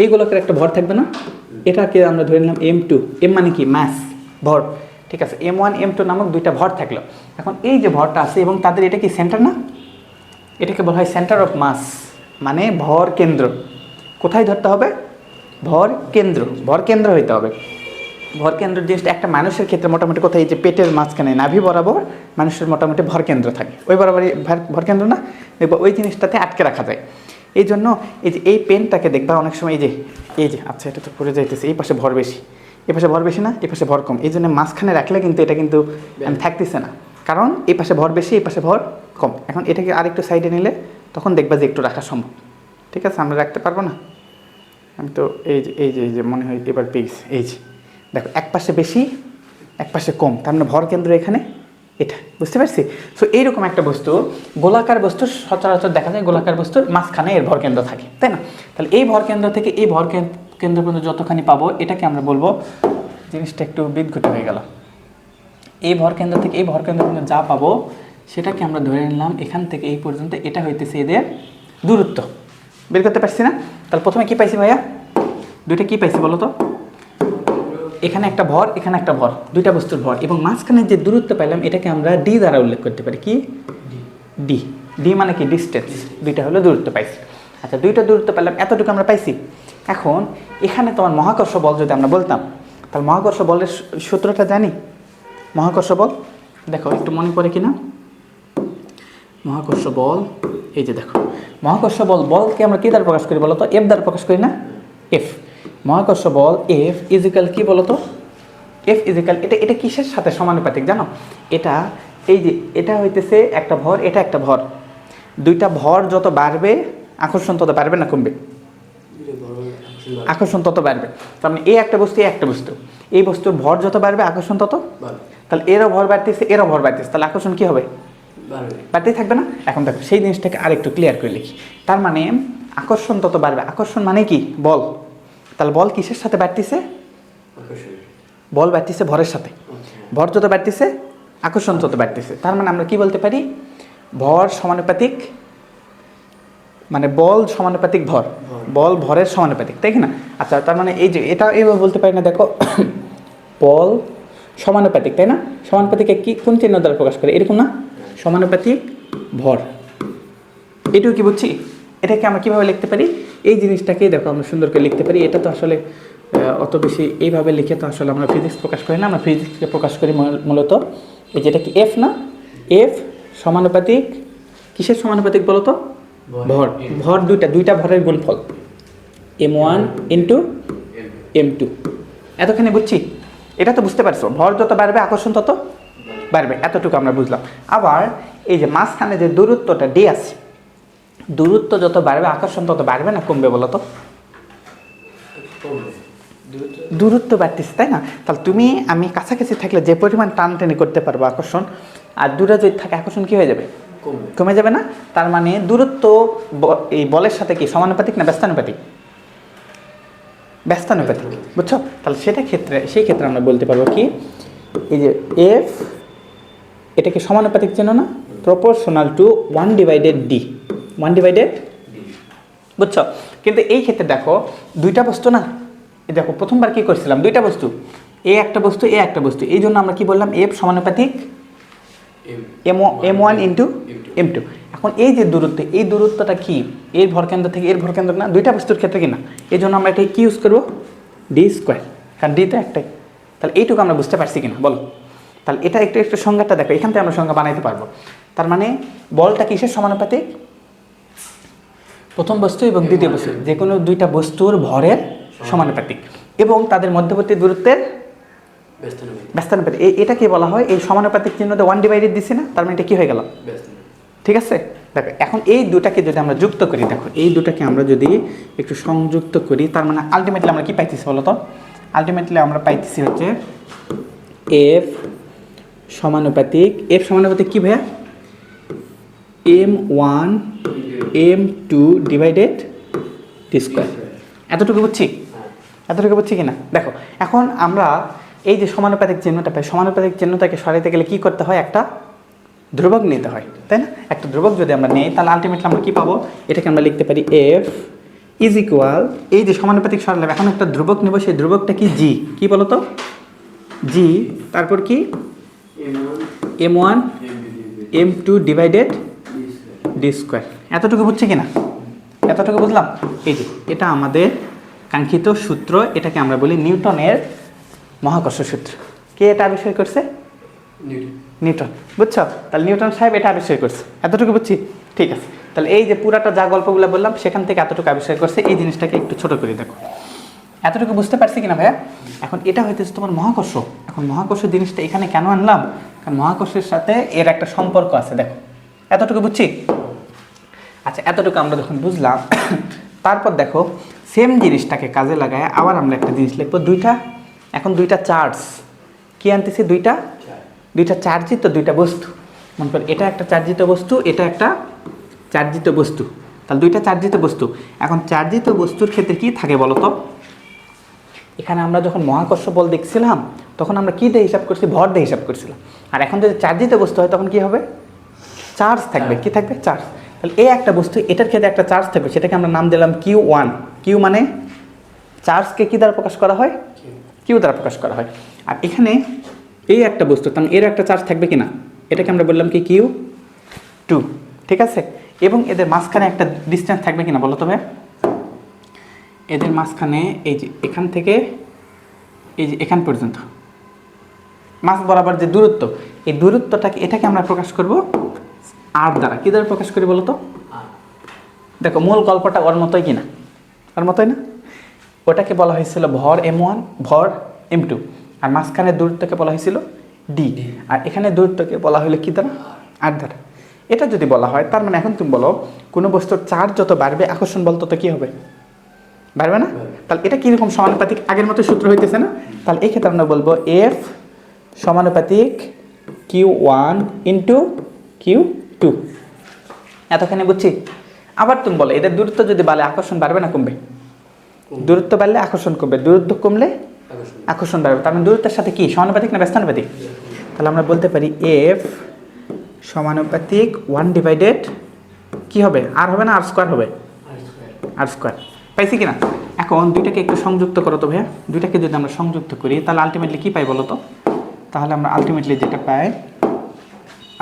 এই গোলকের একটা ভর থাকবে না? এটাকে আমরা ধরে নিলাম M2। এম মানে কি? মাস, ভর। ঠিক আছে, M1 M2 নামক দুইটা ভর থাকলো। এখন এই যে ভরটা আছে এবং তাদের এটা কি সেন্টার না? এটাকে বলা হয় সেন্টার অফ মাস, মানে ভর কেন্দ্র। কোথায় ধরতে হবে? ভর কেন্দ্র হইতে হবে। ভর কেন্দ্র জিনিসটা একটা মানুষের ক্ষেত্রে মোটামুটি কোথায়, এই যে পেটের মাঝখানে নাভি বরাবর মানুষের মোটামুটি ভর কেন্দ্র থাকে, ওই বরাবরই ভর কেন্দ্র না? দেখবো ওই জিনিসটাতে আটকে রাখা যায়। এই জন্য এই যে এই পেনটাকে দেখবা অনেক সময় এই যে আচ্ছা, এটা তো পড়ে যাইতেছে, এই পাশে ভর বেশি, এই পাশে ভর বেশি না, এই পাশে ভর কম, এই জন্য মাঝখানে রাখলে কিন্তু এটা কিন্তু থাকতেছে না, কারণ এই পাশে ভর বেশি, এই পাশে ভর কম। এখন এটাকে আরেকটু সাইডে নিলে তখন দেখবা যে একটু রাখা সম্ভব। ঠিক আছে, আমরা রাখতে পারবো না? আমি তো এই যে মনে হয় এবার পেয়েছি। এই যে দেখো, এক পাশে বেশি এক পাশে কম, তার মানে ভর কেন্দ্র এখানে এটা, বুঝতে পারছি? সো এইরকম একটা বস্তু, গোলাকার বস্তু সচরাচর দেখা যায়, গোলাকার বস্তুর মাঝখানে এর ভর কেন্দ্র থাকে, তাই না? তাহলে এই ভর কেন্দ্র থেকে এই ভর কেন্দ্র পর্যন্ত যতখানি পাবো, এটাকে আমরা বলবো, জিনিসটা একটু বিদঘুটে হয়ে গেল, এই ভর কেন্দ্র থেকে এই ভর কেন্দ্র পর্যন্ত যা পাবো সেটাকে আমরা ধরে নিলাম এখান থেকে এই পর্যন্ত, এটা হইতেছে এদের দূরত্ব। বের করতে পারছি না? তাহলে প্রথমে কি পাইছি ভাইয়া? দুইটা কি পাইছি বলো তো? এখানে একটা ভর, এখানে একটা ভর, দুইটা বস্তুর ভর, এবং মাঝখানে যে দূরত্ব পেলাম এটাকে আমরা ডি দ্বারা উল্লেখ করতে পারি। কি? ডি মানে কি? ডিস্টেন্স। দুইটা হলো দূরত্ব পাইছি। আচ্ছা, দুইটা দূরত্ব পেলাম, এতটুকু আমরা পাইছি। এখন এখানে তোমার মহাকর্ষ বল যদি আমরা বলতাম, তাহলে মহাকর্ষ বলের সূত্রটা জানি? মহাকর্ষ বল দেখো একটু মনে পড়ে কিনা? মহাকর্ষ বল, এই যে দেখো, মহাকর্ষ বলকে আমরা কি দ্বারা প্রকাশ করি বলো তো? এফ দ্বারা প্রকাশ করি না? এফ। মহাকর্ষ বল এফ ইজিক্যাল কি বলতো? এফ ইজিক্যাল, এটা কিসের সাথে সমানুপাতিক জানো? এটা এই যে এটা হইতেছে একটা ভর, এটা একটা ভর, দুইটা ভর যত বাড়বে আকর্ষণ তত বাড়বে না কমবে? আকর্ষণ তত বাড়বে। তার মানে এই একটা বস্তু, এই একটা বস্তু, এই বস্তুর ভর যত বাড়বে আকর্ষণ তত, তাহলে এরও ভর বাড়তেছে, এরও ভর বাড়তেছে, তাহলে আকর্ষণ কি হবে? বাড়তেই থাকবে না? এখন দেখো সেই জিনিসটাকে আরেকটু ক্লিয়ার করে লিখি। তার মানে আকর্ষণ তত বাড়বে, আকর্ষণ মানে কি? বল। তাহলে বল কিসের সাথে বাড়তেছে? বল বাড়তেছে ভরের সাথে, ভর যত বাড়তেছে আকর্ষণ তত বাড়তেছে। তার মানে আমরা কি বলতে পারি? ভর সমানুপাতিক, মানে বল সমানুপাতিক ভর, বল ভরের সমানুপাতিক, তাই কি না? আচ্ছা, তার মানে এই যে এটা এভাবে বলতে পারি না, দেখো বল সমানুপাতিক, তাই না? সমানুপাতিকে কি কোন চিহ্ন দ্বারা প্রকাশ করে, এরকম না? সমানুপাতিক ভর, এটুকু কি বুঝছি? এটাকে আমরা কীভাবে লিখতে পারি? এই জিনিসটাকেই দেখো আমরা সুন্দর করে লিখতে পারি। এটা তো আসলে অত বেশি এইভাবে লিখে তো আসলে আমরা ফিজিক্স প্রকাশ করি না, আমরা ফিজিক্সকে প্রকাশ করি মূলত এই যেটা কি এফ না, এফ সমানুপাতিক কিসের সমানুপাতিক বলো তো? ভর। ভর দুইটা ভরের গুণফল, m1 ইন্টু m2। এতখানি বুঝছি? এটা তো বুঝতে পারছো, ভর যত বাড়বে আকর্ষণ তত বাড়বে, এতটুকু আমরা বুঝলাম। আবার এই যে মাঝখানে যে দূরত্বটা ডি আছে, দূরত্ব যত বাড়বে আকর্ষণ তত বাড়বে না কমবে বলো তো? দূরত্ব বাড়তেছে, তাই না? তাহলে তুমি আমি কাছাকাছি থাকলে যে পরিমাণ টানটানি করতে পারবো আকর্ষণ, আর দূরে যদি থাকে আকর্ষণ কি হয়ে যাবে? কমে যাবে না? তার মানে দূরত্ব এই বলের সাথে কি সমানুপাতিক না ব্যস্তানুপাতিক? ব্যস্তানুপাতিক, বুঝছো? তাহলে সেই ক্ষেত্রে আমরা বলতে পারবো কি, এই যে এফ এটাকে সমানুপাতিক চিহ্ন না, প্রপোর্শনাল টু 1/d, 1/d, বুঝছো? কিন্তু এই ক্ষেত্রে দেখো দুইটা বস্তু না, এই দেখো প্রথমবার কি করছিলাম, দুইটা বস্তু, এ একটা বস্তু এ একটা বস্তু, এই জন্য আমরা কি বললাম, এফ সমানুপাতিক m1 ইন্টু m2। এখন এই যে দূরত্ব, এই দূরত্বটা কি এর ভরকেন্দ্র থেকে এর ভরকেন্দ্র না, দুইটা বস্তুর ক্ষেত্রে কি না, এই জন্য আমরা এটা কি ইউজ করবো, ডি স্কোয়ার, কারণ ডি তো একটাই। তাহলে এইটুকু আমরা বুঝতে পারছি কিনা বলো? তাহলে এটা একটু সংজ্ঞাটা দেখো, এখান থেকে আমরা সংজ্ঞা বানাইতে পারবো। তার মানে বলটা কিসের সমানুপাতিক? প্রথম বস্তু এবং দ্বিতীয় বস্তু, যে কোনো দুইটা বস্তুর ভরের সমানুপাতিক এবং তাদের মধ্যবর্তী দূরত্বের ব্যস্তানুপাতিক। এটাকে বলা হয়, এই সমানুপাতিক চিহ্নতে 1/d দিছি না, তার মানে এটা কি হয়ে গেল? ঠিক আছে। দেখো এখন এই দুটাকে যদি আমরা যুক্ত করি, দেখো এই দুটাকে আমরা যদি একটু সংযুক্ত করি, তার মানে আলটিমেটলি আমরা কি পাইতেছি বলো তো? আলটিমেটলি আমরা পাইতেছি হচ্ছে এফ সমানুপাতিক কি ভাইয়া? m1 m2 divided d square. এতটুকু বুঝছি কিনা? দেখো এখন আমরা এই যে সমানুপাতিক চিহ্নটা পাই, সমানুপাতিক চিহ্নটাকে সরাইতে গেলে কি করতে হয়, একটা ধ্রুবক নিতে হয়, তাই না? একটা ধ্রুবক যদি আমরা নিই, তাহলে আলটিমেটলি আমরা কি পাবো, এটাকে আমরা লিখতে পারি এফ ইজ ইকুয়াল, এই যে সমানুপাতিক সরালাম, এখন একটা ধ্রুবক নেব, সেই ধ্রুবকটা কি জি, কি বলো তো? জি, তারপর কি m1 m2 divided d square. এতটুকু বুঝছে কিনা? এতটুকু বুঝলাম। এই যে এটা আমাদের কাঙ্ক্ষিত সূত্র, এটাকে আমরা বলি নিউটনের মহাকর্ষ সূত্র। কে এটা আবিষ্কার করছে? নিউটন, বুঝছো? তাহলে নিউটন সাহেব এটা আবিষ্কার করছে, এতটুকু বুঝছি? ঠিক আছে। তাহলে এই যে পুরাটা যা গল্পগুলো বললাম সেখান থেকে এতটুকু আবিষ্কার করছে, এই জিনিসটাকে একটু ছোট করে দেখো। এতটুকু বুঝতে পারছি কিনা ভাইয়া? এখন এটা হইতেছে তোমার মহাকর্ষ। এখন মহাকর্ষ জিনিসটা এখানে কেন আনলাম, কারণ মহাকর্ষের সাথে এর একটা সম্পর্ক আছে, দেখো এতটুকু বুঝছি? আচ্ছা, এতটুকু আমরা যখন বুঝলাম, তারপর দেখো সেম জিনিসটাকে কাজে লাগায় আবার আমরা একটা জিনিস লিখবো, দুইটা চার্জ কি আনতেছি, দুইটা চার্জিত দুইটা বস্তু। মনে কর এটা একটা চার্জিত বস্তু, এটা একটা চার্জিত বস্তু, তাহলে দুইটা চার্জিত বস্তু। এখন চার্জিত বস্তুর ক্ষেত্রে কি থাকে বলো তো? এখানে আমরা যখন মহাকর্ষ বল দেখছিলাম তখন আমরা কি দিয়ে হিসাব করছি, ভর দিয়ে হিসাব করছিলাম। আর এখন যদি চার্জিত বস্তু হয় তখন কি হবে, চার্জ থাকবে। কি থাকবে? চার্জ। তাহলে এই একটা বস্তু, এটার ক্ষেত্রে একটা চার্জ থাকবে, সেটাকে আমরা নাম দিলাম Q1। কিউ মানে চার্জকে কি দ্বারা প্রকাশ করা হয়? কিউ দ্বারা প্রকাশ করা হয়। আর এখানে এই একটা বস্তু, তাহলে এর একটা চার্জ থাকবে কিনা, এটাকে আমরা বললাম কি Q2, ঠিক আছে। এবং এদের মাঝখানে একটা ডিস্টেন্স থাকবে কিনা বলো তবে? এদের মাঝখানে এই যে এখান থেকে এই যে এখান পর্যন্ত মাঝ বরাবর যে দূরত্ব, এই দূরত্বটাকে এটাকে আমরা প্রকাশ করব আর দ্বারা। কি দ্বারা প্রকাশ করি বলো তো? দেখো মূল গল্পটা ওর মতোই কিনা, ওর মতোই না? ওটাকে বলা হয়েছিল ভর m1, ভর m2, আর মাঝখানে দূরত্বকে বলা হয়েছিল d, আর এখানে দূরত্বকে বলা হলো কি দ্বারা? আর দ্বারা। এটা যদি বলা হয়, তার মানে এখন তুমি বলো কোনো বস্তুর চার্জ যত বাড়বে আকর্ষণ বল তত কি হবে? বাড়বে না? তাহলে এটা কীরকম সমানুপাতিক? আগের মতো সূত্র হইতেছে না? তাহলে এই ক্ষেত্রে আমরা বলবো এফ সমানুপাতিক Q1 ইন্টু Q2। এতখানি বুঝছি? আবার তুমি বলো এদের দূরত্ব যদি বাড়লে আকর্ষণ বাড়বে না কমবে? দূরত্ব বাড়লে আকর্ষণ কমবে, দূরত্ব কমলে আকর্ষণ বাড়বে। তার মানে দূরত্বের সাথে কি সমানুপাতিক না ব্যস্তানুপাতিক? তাহলে আমরা বলতে পারি এফ সমানুপাতিক 1 ডিভাইডেড কি হবে? আর হবে না আর স্কোয়ার হবে? আর স্কোয়ার। পাইছি কিনা? এখন দুইটাকে একটু সংযুক্ত করো তো ভাইয়া। দুইটাকে যদি আমরা সংযুক্ত করি তাহলে আলটিমেটলি কী পাই বলো তো? তাহলে আমরা আলটিমেটলি যেটা পাই,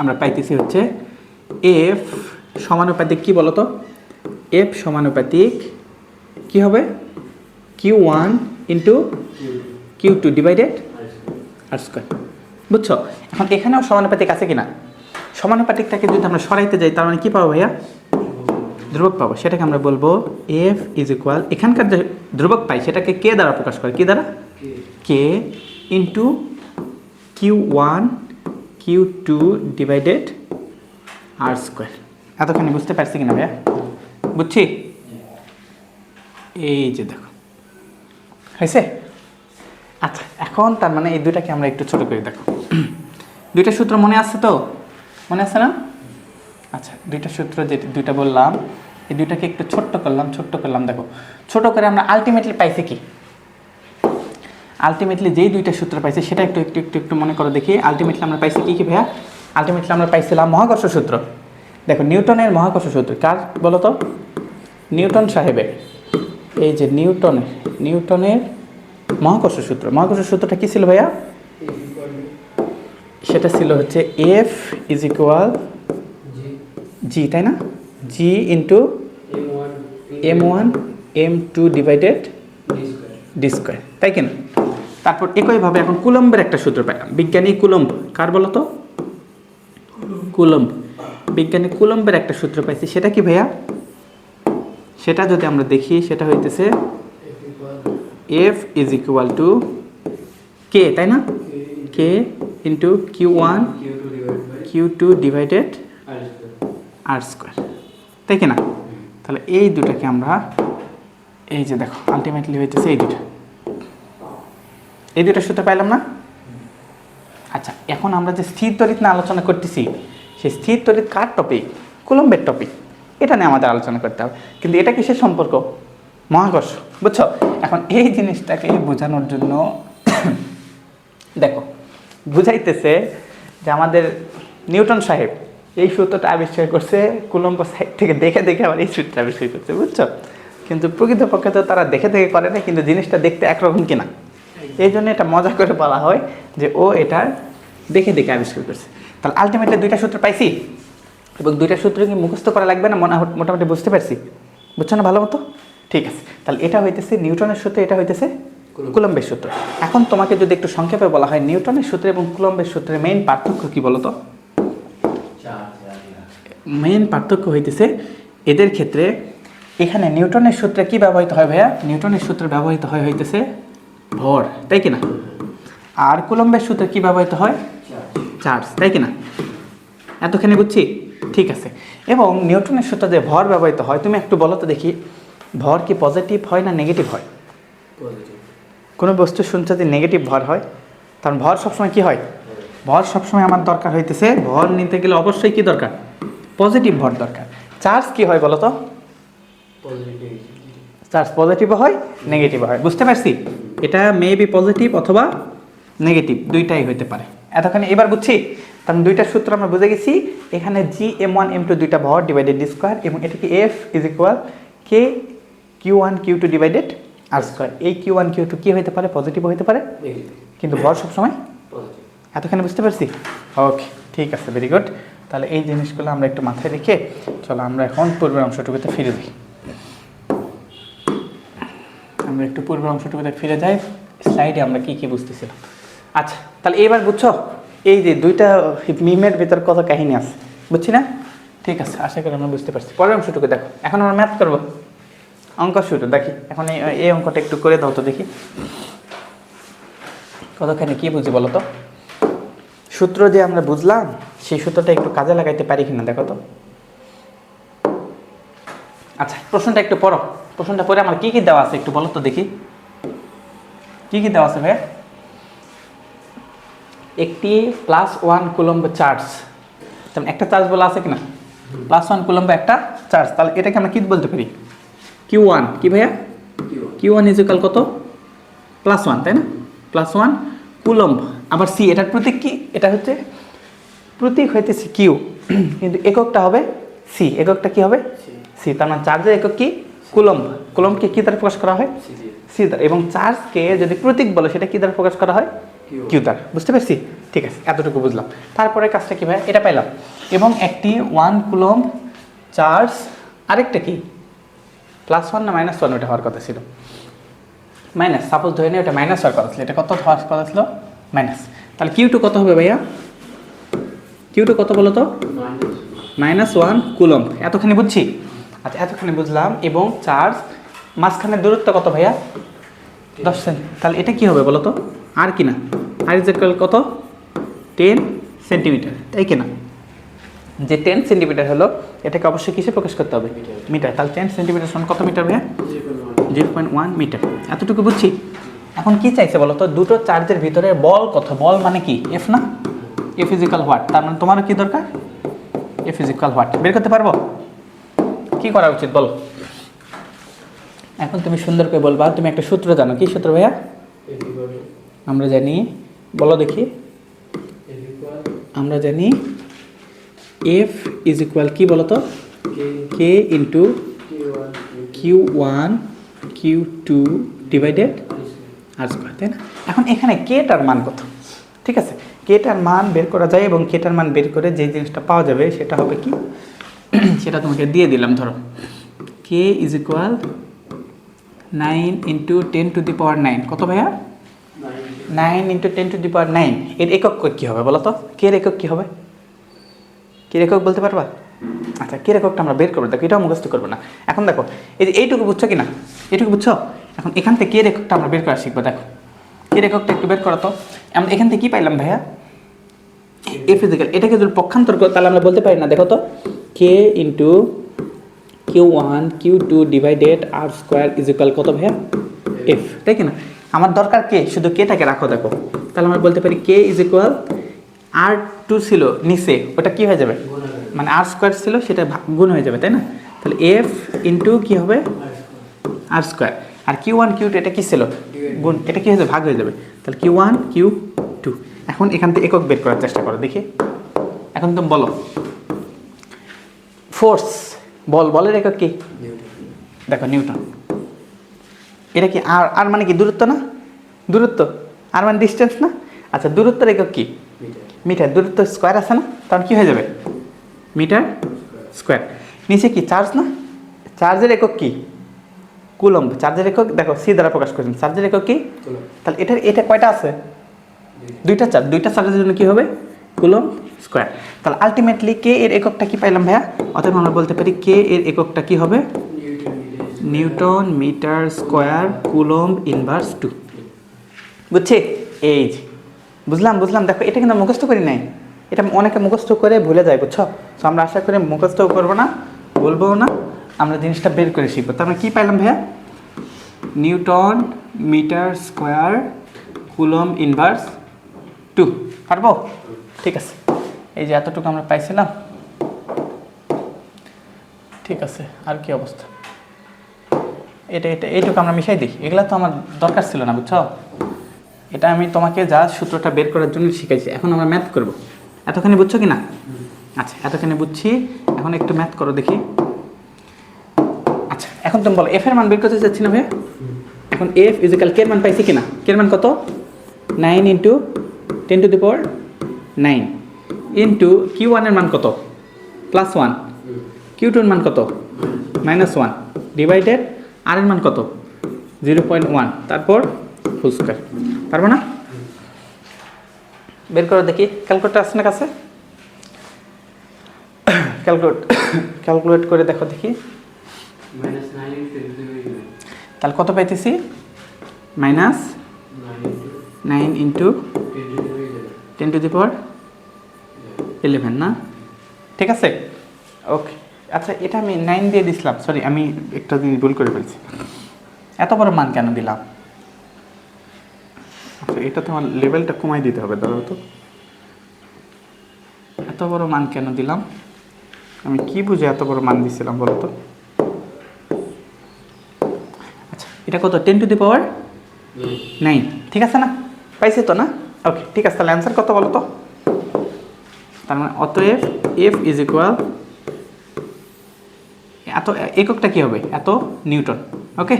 আমরা পাইতেছি হচ্ছে এফ সমানুপাতিক কী বলো তো? এফ সমানুপাতিক কী হবে? Q1 into Q2 divided r square. বুঝছো? এখন এখানেও সমানুপাতিক আছে কিনা? সমানুপাতিকটাকে যদি আমরা সরাইতে যাই তার মানে কী পাবো ভাইয়া? ধ্রুবক পাবো। সেটাকে আমরা বলবো এফ ইজ ইকুয়াল, এখানকার যে ধ্রুবক পাই সেটাকে কে দ্বারা প্রকাশ করে? কি দ্বারা? কে into Q1 Q2 divided r square. এতখানি বুঝতে পারছি কিনা ভাইয়া? বুঝছি? এই যে দেখো হয়েছে। আচ্ছা, এখন তার মানে এই দুইটাকে আমরা একটু ছোট করে দেখো। দুইটা সূত্র মনে আছে তো? মনে আছে না? আচ্ছা, দুইটা সূত্র যে দুইটা বললাম, এই দুইটাকে একটু ছোট্ট করলাম। দেখো ছোট করে আমরা আলটিমেটলি পাইছি কি? আলটিমেটলি যেই দুইটা সূত্র পাইছি সেটা একটু একটু একটু একটু মনে করে দেখি। আলটিমেটলি আমরা পাইছি কি কি ভাইয়া? আলটিমেটলি আমরা পাইছিলাম মহাকর্ষ সূত্র। দেখো নিউটনের মহাকর্ষ সূত্র কার বলো তো? নিউটন সাহেবের। এই যে নিউটনের মহাকর্ষ সূত্র। মহাকর্ষ সূত্রটা কি ছিল ভাইয়া? সেটা ছিল হচ্ছে এফ ইজ ইকুয়াল জি, তাই না? G into m1 m2 divided d square, তাই কিনা? তারপর একইভাবে এখন কুলম্বের একটা সূত্র পাইলাম। বিজ্ঞানী কুলম্ব কার বলো তো? কুলম্ব। বিজ্ঞানী কুলম্বের একটা সূত্র পাইছি। সেটা কি ভাইয়া? সেটা যদি আমরা দেখি সেটা হইতেছে এফ ইজ ইকুয়াল টু কে, তাই না? কে into Q1 Q2 divided r square, তাই কিনা? তাহলে এই দুটাকে আমরা, এই যে দেখো আলটিমেটলি হইতেছে এই দুটা সূত্র পাইলাম না? আচ্ছা, এখন আমরা যে স্থির তড়িৎ নিয়ে আলোচনা করতেছি, সেই স্থির তড়িৎ কার টপিক? কুলম্বের টপিক। এটা নিয়ে আমাদের আলোচনা করতে হবে। কিন্তু এটা কিসের সম্পর্ক? মহাকর্ষ। বুঝছো? এখন এই জিনিসটাকে বোঝানোর জন্য দেখো বুঝাইতেছে যে আমাদের নিউটন সাহেব এই সূত্রটা আবিষ্কার করছে, কুলম্ব সাইড থেকে দেখে দেখে আবার এই সূত্রটা আবিষ্কার করছে। বুঝছো? কিন্তু প্রকৃতপক্ষে তো তারা দেখে দেখে করে না, কিন্তু জিনিসটা দেখতে একরকম কিনা। এই জন্য এটা মজা করে বলা হয় যে ও এটা দেখে দেখে আবিষ্কার করছে। তাহলে আলটিমেটলি দুইটা সূত্র পাইছি, এবং দুইটা সূত্র কি মুখস্থ করা লাগবে না? মোটামুটি বুঝতে পারছি। বুঝছো না ভালো মতো? ঠিক আছে। তাহলে এটা হইতেছে নিউটনের সূত্র, এটা হইতেছে কুলম্বের সূত্র। এখন তোমাকে যদি একটু সংক্ষেপে বলা হয় নিউটনের সূত্র এবং কুলম্বের সূত্রের মেইন পার্থক্য কি বলো তো? মেইন পার্থক্য হইতেছে এদের ক্ষেত্রে, এখানে নিউটনের সূত্রে কি ব্যবহৃত হয় ভাইয়া? নিউটনের সূত্রে ব্যবহৃত হয় হইতেছে ভর, তাই কিনা? আর কুলম্বের সূত্রে কি ব্যবহৃত হয়? চার্জ, তাই কিনা? এতখানি বুঝছি? ঠিক আছে। এবং নিউটনের সূত্রে যে ভর ব্যবহৃত হয়, তুমি একটু বলো তো দেখি, ভর কি পজিটিভ হয় না নেগেটিভ হয়? কোনো বস্তু শুনছে যে নেগেটিভ ভর হয়, কারণ ভর সবসময় কি হয়? ভর সবসময় আমার দরকার হইতেছে, ভর নিতে গেলে অবশ্যই কি দরকার? পজিটিভ ভর দরকার। চার্জ কি হয় বলো তো? চার্জ পজিটিভও হয় নেগেটিভও হয়। বুঝতে পারছি? এটা মেবি পজিটিভ অথবা নেগেটিভ দুইটাই হইতে পারে। এতখানি এবার বুঝছি? কারণ দুইটা সূত্র আমরা বুঝে গেছি। এখানে জি m1 m2 দুইটা ভর ডিভাইডেড ডি স্কোয়ার, এবং এটা কি F is equal k Q1 Q2 divided r square. এই Q1 Q2 কি হইতে পারে? পজিটিভও হইতে পারে, কিন্তু ভর সবসময় এতখানি বুঝতে পারছি? ওকে, ঠিক আছে, ভেরি গুড। তাহলে এই জিনিসগুলো আমরা একটু মাথায় রেখে চলো আমরা এখন পূর্বের অংশটুকুতে ফিরে যাই। আমরা একটু পূর্বের অংশটুকুতে ফিরে যাই। স্লাইডে আমরা কি কি বুঝতেছিলাম। আচ্ছা, তাহলে এবার বুঝছো এই যে দুইটা মিমের ভিতর কত কাহিনী আছে, বুঝছি না? ঠিক আছে, আশা করি আমরা বুঝতে পারছি। পরের অংশটুকু দেখো। এখন আমরা ম্যাথ করবো, অঙ্ক শুরু। দেখি এখন এই অঙ্কটা একটু করে দাও তো দেখি কতখানি কি বুঝি বলো তো। সূত্র যে আমরা বুঝলাম সেই সূত্রটা একটু কাজে লাগাইতে পারি কিনা দেখো তো। আচ্ছা, প্রশ্নটা একটু পড়ো। প্রশ্নটা পড়ে আমার কি কি দেওয়া আছে একটু বলো তো দেখি। কি কি দেওয়া আছে ভাইয়া? একটি +1 কুলম্ব চার্জ, তেমন একটা চার্জ বলা আছে কিনা? +1 কুলম্ব একটা চার্জ। তাহলে এটাকে আমরা কি বলতে পারি? Q1 কি ভাইয়া? Q1 ইজ ইকুয়াল কত? +1, তাই না? +1 কুলম্ব। আবার সি, এটার প্রতীক কি? এটা হচ্ছে প্রতীক হইতেছে কিউ, কিন্তু এককটা হবে সি। এককটা কি হবে? সি। তার মানে চার্জের একক কি? কুলম্ব। কুলম্বকে কি দ্বারা প্রকাশ করা হয়? সি দ্বারা। এবং চার্জকে যদি প্রতীক বলো সেটা কি দ্বারা প্রকাশ করা হয়? কিউ দ্বারা। বুঝতে পারছি? ঠিক আছে, এতটুকু বুঝলাম। তারপরে কাজটা কি ভাই? এটা পাইলাম। এবং একটি 1 কুলম্ব চার্জ, আরেকটা কি +1 না -1 ওটা হওয়ার কথা ছিল, মাইনাস। সাপোজ ধরে নিই ওটা মাইনাস হওয়ার কথা ছিল, এটা কত হওয়ার কথা ছিল? মাইনাস। তাহলে কিউ টু কত হবে ভাইয়া? কিউ টু কত বলো তো? -1 কুলম্ব। এতখানি বুঝছি? আচ্ছা, এতখানি বুঝলাম। এবং চার্জ মাঝখানের দূরত্ব কত ভাইয়া? 10 সেমি। তাহলে এটা কি হবে বলো তো? আর কি না, আর ইজ ইকুয়াল কত? 10 সেন্টিমিটার, তাই কি না? যে 10 সেন্টিমিটার হলো, এটাকে অবশ্যই কিসে প্রকাশ করতে হবে? মিটার। তাহলে 10 সেন্টিমিটার সমান কত মিটার ভাইয়া? 0.1 মিটার। এতটুকু বুঝছি। এখন কি চাইছে বলো তো? দুটো চার্জের ভিতরে বল কত? বল মানে কি? এফ না? F is equal what? তার মানে তোমারও কি দরকার? এফ ইজ ইকুয়াল হোয়াট বের করতে পারবো? কি করা উচিত বলো? এখন তুমি সুন্দর করে বলবা। তুমি একটা সূত্র জানো, কি সূত্র ভাইয়া? আমরা জানি, বলো দেখি। আমরা জানি এফ ইজ ইকুয়াল কি বলো তো? K into Q1 Q2 divided আর স্কয়ার, তাই না? এখন এখানে কেটার মান কত? ঠিক আছে, কেটার মান বের করা যায় এবং কেটার মান বের করে যে জিনিসটা পাওয়া যাবে সেটা হবে কি? সেটা তোমাকে দিয়ে দিলাম। ধরো K is equal 9 into 10 to the power 9। কত ভাইয়া? 9 ইন্টু 10 টু দি পাওয়ার 9। এর একক কী হবে বলো তো? কে একক কী হবে? কে একক বলতে পারবা? আচ্ছা, কে এককটা আমরা বের করবো। দেখো, এটাও মুখস্থ করবো না। এখন দেখো, এই যে এইটুকু বুঝছো কি না? এইটুকু বুঝছো? এখন এখান থেকে কে এককটা আমরা বের করা শিখবো। দেখো, কে এককটা একটু বের করো তো। আমরা এখান থেকে কী পাইলাম ভাইয়া? F is equal. এটাকে যদি পক্ষান্তর করো তাহলে আমরা বলতে পারি না। দেখো তো, K into Q1 Q2 divided r square is equal কত ভাইয়া? এফ, তাই কি না? আমার দরকার কে, শুধু কেটাকে রাখো। দেখো, তাহলে আমরা বলতে পারি কে ইজ ইকুয়াল R2 ছিল নিচে, ওটা কি হয়ে যাবে? মানে আর স্কোয়ার ছিল, সেটা গুণ হয়ে যাবে, তাই না? তাহলে এফ ইন্টু কী হবে? আর স্কোয়ার। আর Q1 Q2 এটা কি ছিল? গুণ। এটা কি হয়ে যাবে? ভাগ হয়ে যাবে। তাহলে Q1 Q2। এখন এখান থেকে একক বের করার চেষ্টা করো দেখি। এখন তুমি বলো, ফোর্স, বলের একক কি? দেখো, নিউটন। এটা কি? আর আর মানে কি? দূরত্ব না? দূরত্ব। আর মানে ডিস্টেন্স না? আচ্ছা, দূরত্বের একক কি? মিটার। দূরত্ব স্কোয়ার আছে না? তখন কি হয়ে যাবে? Metre square. নিচে কি? চার্জ না? চার্জের একক কি? কুলম্ব। চার্জের একক দেখো সি দ্বারা প্রকাশ করেছেন। চার্জের একক কি? তাহলে এটা কয়টা আছে? দুইটা চার্জ। দুইটা চার্জের জন্য কি হবে? Coulomb square. তাহলে আলটিমেটলি কে এর এককটা কি পাইলাম ভাইয়া? অতএব আমরা বলতে পারি কে এর এককটা কি হবে? Newton metre square coulomb inverse 2। বুঝছি? এই যে বুঝলাম। দেখো, এটা কিন্তু মুখস্থ করি নাই। এটা অনেকে মুখস্থ করে ভুলে যায়, বুঝছো? তো আমরা আশা করি মুখস্থও করবো না, বলবো না, আমরা জিনিসটা বের করে শিখবো। তো আমরা কী পাইলাম ভাইয়া? Newton metre square coulomb inverse 2। পারবো? ঠিক আছে, এই যে এতটুকু আমরা পাইছিলাম। ঠিক আছে, আর কি অবস্থা? এইটুকু আমরা মিশাই দিই। এগুলো তো আমার দরকার ছিল না, বুঝছো? এটা আমি তোমাকে যা সূত্রটা বের করার জন্য শিখাইছি। এখন আমরা ম্যাথ করব। এতখানি বুঝছো কি না? আচ্ছা, এতখানি বুঝছি। এখন একটু ম্যাথ করো দেখি। আচ্ছা, এখন তুমি বলো, এফ এর মান বের করতে চাচ্ছি না ভাইয়া? এখন এফ ইজিক্যাল কে এর মান পাইছি কিনা? কে এর মান কত? 9 into 10 to the power 9 into Q1 এর মান কত? +1। Q2 এর মান কত? -1 ডিভাইডেড আর এর মান কত? 0.1। তারপর হোল স্কয়ার। পারবো না? বের করো দেখি। ক্যালকুলেটর আছে না কাছে? ক্যালকুলেট করে দেখো দেখি। তাহলে কত পাইতেছি? -9 ইন্টু 10 টু দি পাওয়ার 11 না? ঠিক আছে, ওকে। আচ্ছা, এটা আমি 9 দিয়ে দিছিলাম। সরি, আমি একটা জিনিস ভুল করে ফেলছি। এত বড় মান কেন দিলাম? আচ্ছা, এটা তো আমার লেভেলটা কমাই দিতে হবে। দাঁড়াও তো, এত বড় মান কেন দিলাম? আমি কি বুঝে এত বড় মান দিছিলাম বলো তো? আচ্ছা, এটা কত? 10 টু দি পাওয়ার 9। ঠিক আছে না? পাইছি তো না? ওকে, ঠিক আছে। তাহলে অ্যান্সার কত বলো তো? তার মানে অতএব এফ ইজ ইকুয়াল, এত এককটা কি হবে, এত নিউটন। ওকে,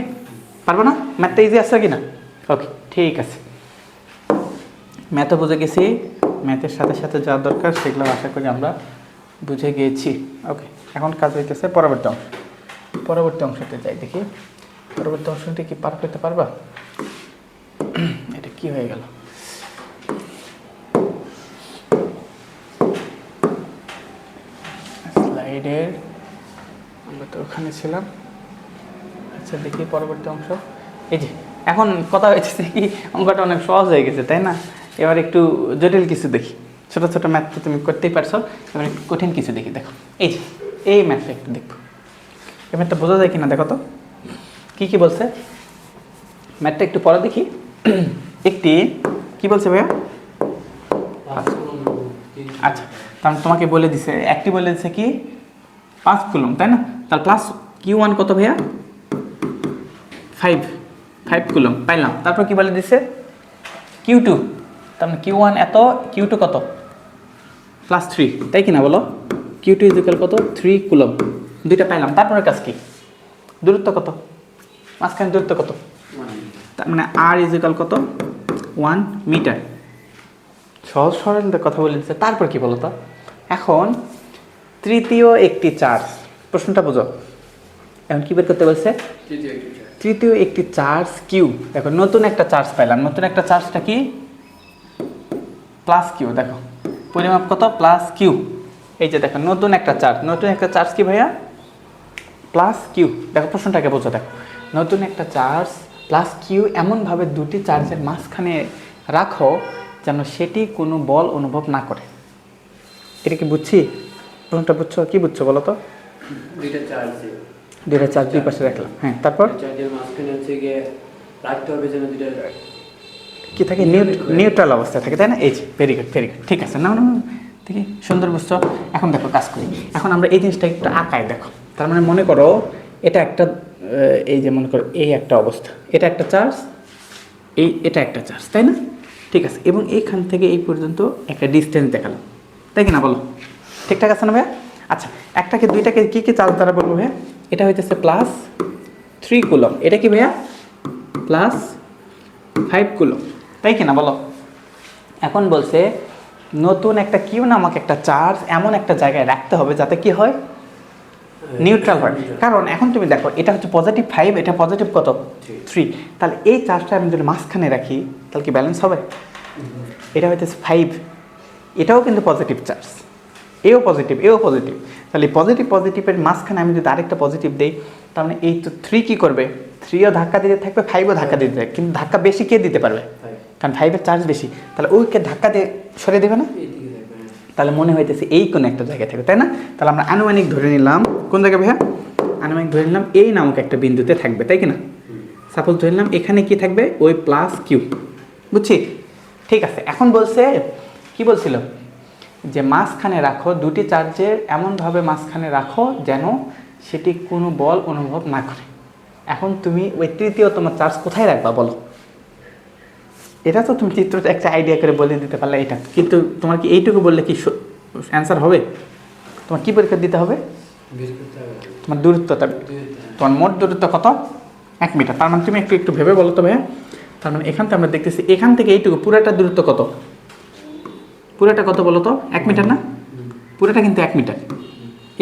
পারবো না? ম্যাথটা ইজি আসছে কি না? ওকে, ঠিক আছে, ম্যাথও বুঝে গেছি, ম্যাথের সাথে সাথে যা দরকার সেগুলো আশা করি আমরা বুঝে গিয়েছি। ওকে, এখন কাজ হইতেছে পরবর্তী অংশ। পরবর্তী অংশতে যাই, দেখি পরবর্তী অংশটি কি পার করতে পারবা? এটা কি হয়ে গেল? স্লাইডের আমরা তো ওখানে ছিলাম। আচ্ছা, দেখি পরবর্তী অংশ। এই যে এখন কথা হয়েছে কি, অঙ্কটা অনেক সহজ হয়ে গেছে, তাই না? এবার একটু জটিল কিছু দেখি। ছোট ছোট ম্যাথ তো তুমি করতেই পারছো, এবার একটু কঠিন কিছু দেখি। দেখো এই যে এই ম্যাথটা একটু দেখো, এই ম্যাথটা বোঝা যায় কিনা দেখো তো, কি কি বলছে ম্যাথটা একটু পরে দেখি। একটি কি বলছে ভাইয়া? আচ্ছা, কারণ তোমাকে বলে দিছে, একটি বলে দিছে কি 5 কুলম, তাই না? তার প্লাস Q1 কত ভাইয়া? 5 কুলম পাইলাম। তারপর কি বলে দিছে Q2, তার মানে Q1 এত, Q2 কত? প্লাস 3, তাই কিনা বলো? Q2 ইজিক্যাল কত? 3 কুলম। দুইটা পাইলাম। তারপরে কাজ কি? দূরত্ব কত? মাঝখানে দূরত্ব কত? তার মানে R ইজিক্যাল কত? 1 মিটার। সহজ সরল কথা বলে দিচ্ছে। তারপর কি বলো তো, এখন তৃতীয় একটি চার্জ, প্রশ্নটা বুঝো। এখন কি বের করতে বলছে? তৃতীয় একটি চার্জ কিউ। দেখো নতুন একটা চার্জ পাইলাম, নতুন একটা চার্জটা কি? Plus q. দেখো পরিমাপ কত? Plus q. এই যে দেখো নতুন একটা চার্জ, নতুন একটা চার্জ কি ভাইয়া? Plus q. দেখো প্রশ্নটাকে বোঝো, দেখো নতুন একটা চার্জ প্লাস কিউ এমনভাবে দুটি চার্জের মাঝখানে রাখো যেন সেটি কোনো বল অনুভব না করে। এটা কি বুঝছি? প্রশ্নটা বুঝছো? কি বুঝছো বলো তো? দুইটা চার্জ দুই পাশে রাখলাম, হ্যাঁ। তারপর চার্জের মাঝখানে হচ্ছে গিয়ে রাখতে হবে যেন দুইটা কি থাকে? নিউট্রাল অবস্থায় থাকে, তাই না? এই যে ভেরি গুড, ভেরি গুড, ঠিক আছে। না না দেখি সুন্দর বুঝছো। এখন দেখো কাজ করি, এখন আমরা এই জিনিসটা একটু আঁকায় দেখো। তার মানে মনে করো এটা একটা, এই যে মনে করো এই একটা অবস্থা, এটা একটা চার্জ, এটা একটা চার্জ, তাই না? ঠিক আছে, এবং এইখান থেকে এই পর্যন্ত একটা ডিস্টেন্স দেখালাম, তাই কিনা বলো? ঠিকঠাক আছে না ভাইয়া? আচ্ছা, একটাকে দুইটাকে কী কী চার্জ দ্বারা বলবো ভাইয়া? এটা হইতেছে প্লাস 3 কুলম, এটা কি ভাইয়া? প্লাস 5 কুলম, তাই কিনা বলো? এখন বলছে নতুন একটা কিউ নামক একটা চার্জ এমন একটা জায়গায় রাখতে হবে যাতে কি হয়? নিউট্রাল হয়। কারণ এখন তুমি দেখো এটা হচ্ছে পজিটিভ 5, এটা পজিটিভ কত? 3। তাহলে এই চার্জটা আমি যদি মাঝখানে রাখি তাহলে কি ব্যালেন্স হবে? এটা হইতেছে 5, এটাও কিন্তু পজিটিভ চার্জ, এও পজিটিভ, এও পজিটিভ। তাহলে পজিটিভের মাঝখানে আমি যদি আরেকটা পজিটিভ দিই, তার মানে এই তো 3 কী করবে? 3ও ধাক্কা দিতে থাকবে, 5ও ধাক্কা দিতে থাকবে, কিন্তু ধাক্কা বেশি কে দিতে পারবে? কারণ 5-এর চার্জ বেশি। তাহলে ওইকে ধাক্কা দিয়ে সরে দেবে না? তাহলে মনে হইতেছে এই কোনো একটা জায়গায় থাকবে, তাই না? তাহলে আমরা আনুমানিক ধরে নিলাম, কোন জায়গায় ভাইয়া? আনুমানিক ধরে নিলাম এই নামক একটা বিন্দুতে থাকবে, তাই কিনা? সাপোজ ধরে নিলাম এখানে কি থাকবে? ওই প্লাস কিউ, বুঝছি? ঠিক আছে, এখন বলছে কি বলছিল? যে মাঝখানে রাখো, দুটি চার্জের এমনভাবে মাঝখানে রাখো যেন সেটি কোনো বল অনুভব না করে। এখন তুমি ওই তৃতীয় তোমার চার্জ কোথায় রাখবা বলো? এটা তো তুমি চিত্রটা একটা আইডিয়া করে বলে দিতে পারলে এটা, কিন্তু তোমার কি এইটুকু বললে কি অ্যান্সার হবে? তোমার কি পরীক্ষা দিতে হবে? তোমার দূরত্বটা, তোমার মোট দূরত্ব কত? 1 মিটার। তার মানে তুমি একটু ভেবে বলো তো ভাইয়া। তার মানে এখান থেকে আমরা দেখতেছি এখান থেকে এইটুকু পুরাটা দূরত্ব কত? পুরাটা কত বলো তো? 1 মিটার না? পুরাটা কিন্তু 1 মিটার।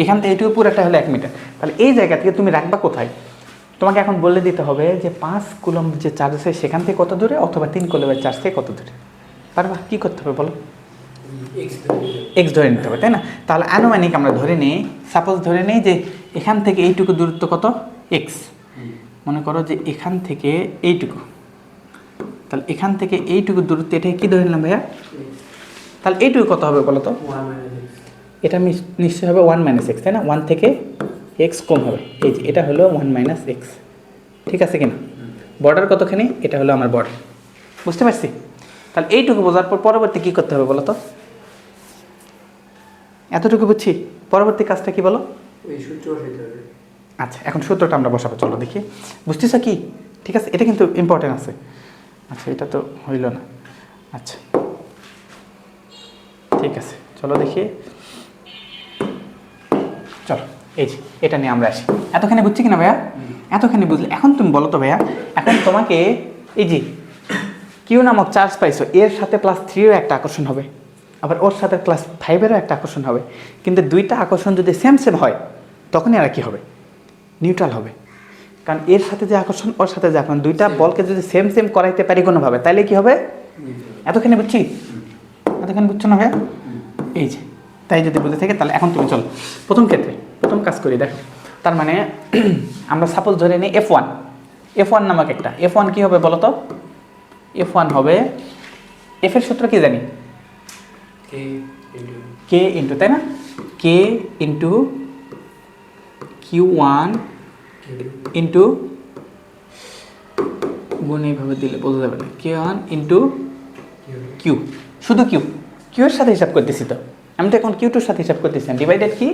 এখান থেকে এইটুকু পুরাটা হলো 1 মিটার। তাহলে এই জায়গা থেকে তুমি রাখবা কোথায়? তোমাকে এখন বলে দিতে হবে যে 5 কুলম যে চার্জ আছে সেখান থেকে কত দূরে, অথবা 3 কুলমের চার্জ থেকে কত দূরে। পারবা? কী করতে হবে বলো? এক্স ধরে নিতে হবে, তাই না? তাহলে আনুমানিক আমরা ধরে নিই, সাপোজ ধরে নিই যে এখান থেকে এইটুকু দূরত্ব কত? এক্স। মনে করো যে এখান থেকে এইটুকু, তাহলে এখান থেকে এইটুকু দূরত্ব, এটা কি ধরে নিলাম ভাইয়া? তাহলে এইটুকু কত হবে বলো তো? এটা নিশ্চয় হবে 1 - x, তাই না? 1 থেকে এক্স কম হবে, এই যে এটা হলো 1 - x, ঠিক আছে কিনা? বর্ডার কতখানি? এটা হলো আমার বর্ডার, বুঝতে পারছি? তাহলে এইটুকু বোঝার পর পরবর্তী কী করতে হবে বলো তো? এতটুকু বুঝছি, পরবর্তী কাজটা কি বলো? আচ্ছা, এখন সূত্রটা আমরা বসাবো, চলো দেখি। বুঝতেছ কি? ঠিক আছে, এটা কিন্তু ইম্পর্টেন্ট আছে। আচ্ছা, এটা তো হইল না। আচ্ছা ঠিক আছে, চলো দেখি। চলো এই যে এটা নিয়ে আমরা আসি। এতখানি বুঝছি কিনা ভাইয়া? এতখানি বুঝলে এখন তুমি বলো তো ভাইয়া, এখন তোমাকে এই যে কিউ নামক চার্জ পাইছো, এর সাথে +3 একটা আকর্ষণ হবে, আবার ওর সাথে +5 একটা আকর্ষণ হবে, কিন্তু দুইটা আকর্ষণ যদি সেম সেম হয় তখনই আর কি হবে? নিউট্রাল হবে। কারণ এর সাথে যে আকর্ষণ ওর সাথে যে আকর্ষণ, দুইটা বলকে যদি সেম সেম করাইতে পারি কোনোভাবে, তাহলে কি হবে? এতখানি বুঝছি? এতখানি বুঝছো না ভাইয়া? এই যে তাই যদি বুঝে থাকে তাহলে এখন তুমি চলো প্রথম ক্ষেত্রে প্রথম কাজ করি। দেখো তার মানে আমরা সাপোজ ধরে নিই F1 নামক একটা। F1 কি হবে বলো তো? F1 হবে, এফ এর সূত্র কি জানি? কে ইন্টু, তাই না? কে ইন্টু Q1 ইন্টু, গুণ এইভাবে দিলে বোঝা যাবে না, K1 ইন্টু কিউ, শুধু কিউ এর সাথে হিসাব করতেছি তো আমি, তো এখন Q2 এর সাথে হিসাব করতেছি। ডিভাইডেড কি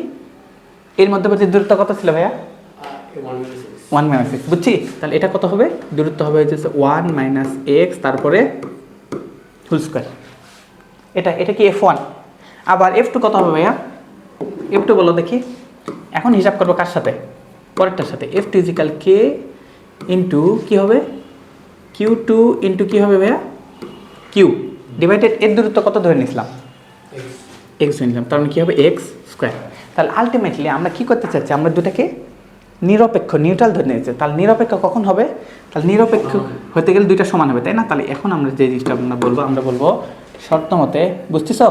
এর মধ্যবর্তী দূরত্ব কত ছিল ভাইয়া? 1 - x। বুঝছি? তাহলে এটা কত হবে? দূরত্ব হবে হচ্ছে 1 - x, তারপরে হোল স্কয়ার। এটা কি F1। আবার F2 কত হবে ভাইয়া? F2 বলো দেখি। এখন হিসাব করবো কার সাথে? পরেরটার সাথে। F2 = k ইন্টু কি হবে? Q2 ইন্টু কি হবে ভাইয়া? Q ডিভাইডেড এর দূরত্ব কত ধরে নিয়েছিলাম? x ধরে নিলাম, তার মানে কি হবে? x square. তাহলে আলটিমেটলি আমরা কি করতে চাচ্ছি? আমরা দুটাকে নিরপেক্ষ নিউট্রাল ধরে নিয়েছে। তাহলে নিরপেক্ষ কখন হবে? তাহলে নিরপেক্ষ হতে গেলে দুইটা সমান হবে, তাই না? তাহলে এখন আমরা যে জিনিসটা আমরা বলবো শর্ত মতে, বুঝতেছ?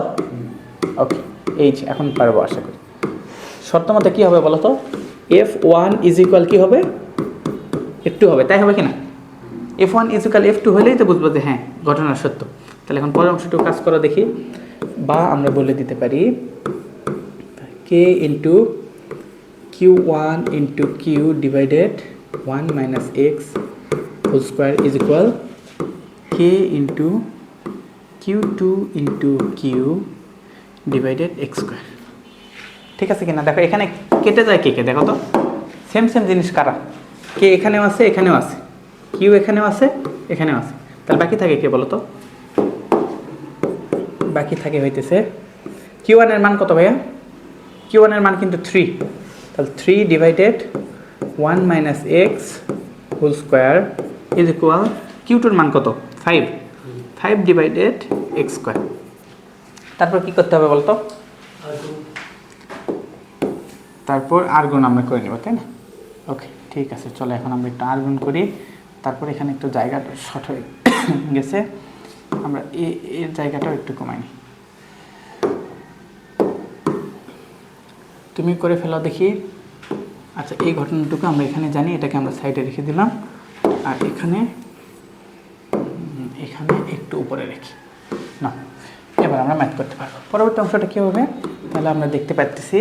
ওকে, এই যে এখন পারবো আশা করি। শর্ত মতে কী হবে বলো তো? F1 = কি হবে? F2 হবে, তাই হবে কি না? F1 = F2 হলেই তো বুঝবো যে হ্যাঁ ঘটনা সত্য। তাহলে এখন পরের অংশটুকু কাজ করো দেখি, বা আমরা বলে দিতে পারি k into Q1 into Q divided 1 - x whole square is equal k into Q2 into Q divided x square. ঠিক আছে কিনা দেখো, এখানে কেটে যায় কে দেখো তো, সেম জিনিস কারা? কে এখানেও আছে, এখানেও আছে, কিউ এখানেও আছে, এখানেও আছে। তাহলে বাকি থাকে কে বলো তো? বাকি থাকে হইতেছে Q1 এর মান কত ভাইয়া? Q1 এর মান কিন্তু 3। তাহলে 3 divided 1 - x whole square is equal Q2 এর মান কত? 5 ডিভাইডেড x স্কোয়ার। তারপর কি করতে হবে বলতো? তারপর আর গুণ আমরা করে নেব, তাই না? ওকে, ঠিক আছে, চলো এখন আমরা একটু আর গুণ করি। তারপর এখানে একটু জায়গাটা শর্ট হয়ে গেছে, আমরা এর জায়গাটাও একটু কমাই নিই। তুমি করে ফেলো দেখি। আচ্ছা, এই ঘটনাটুকু আমরা এখানে জানি, এটাকে আমরা সাইডে রেখে দিলাম, আর এখানে একটু উপরে রেখি না। এবার আমরা ম্যাথ করতে পারবো। পরবর্তী অংশটা কী হবে? তাহলে আমরা দেখতে পাচ্ছি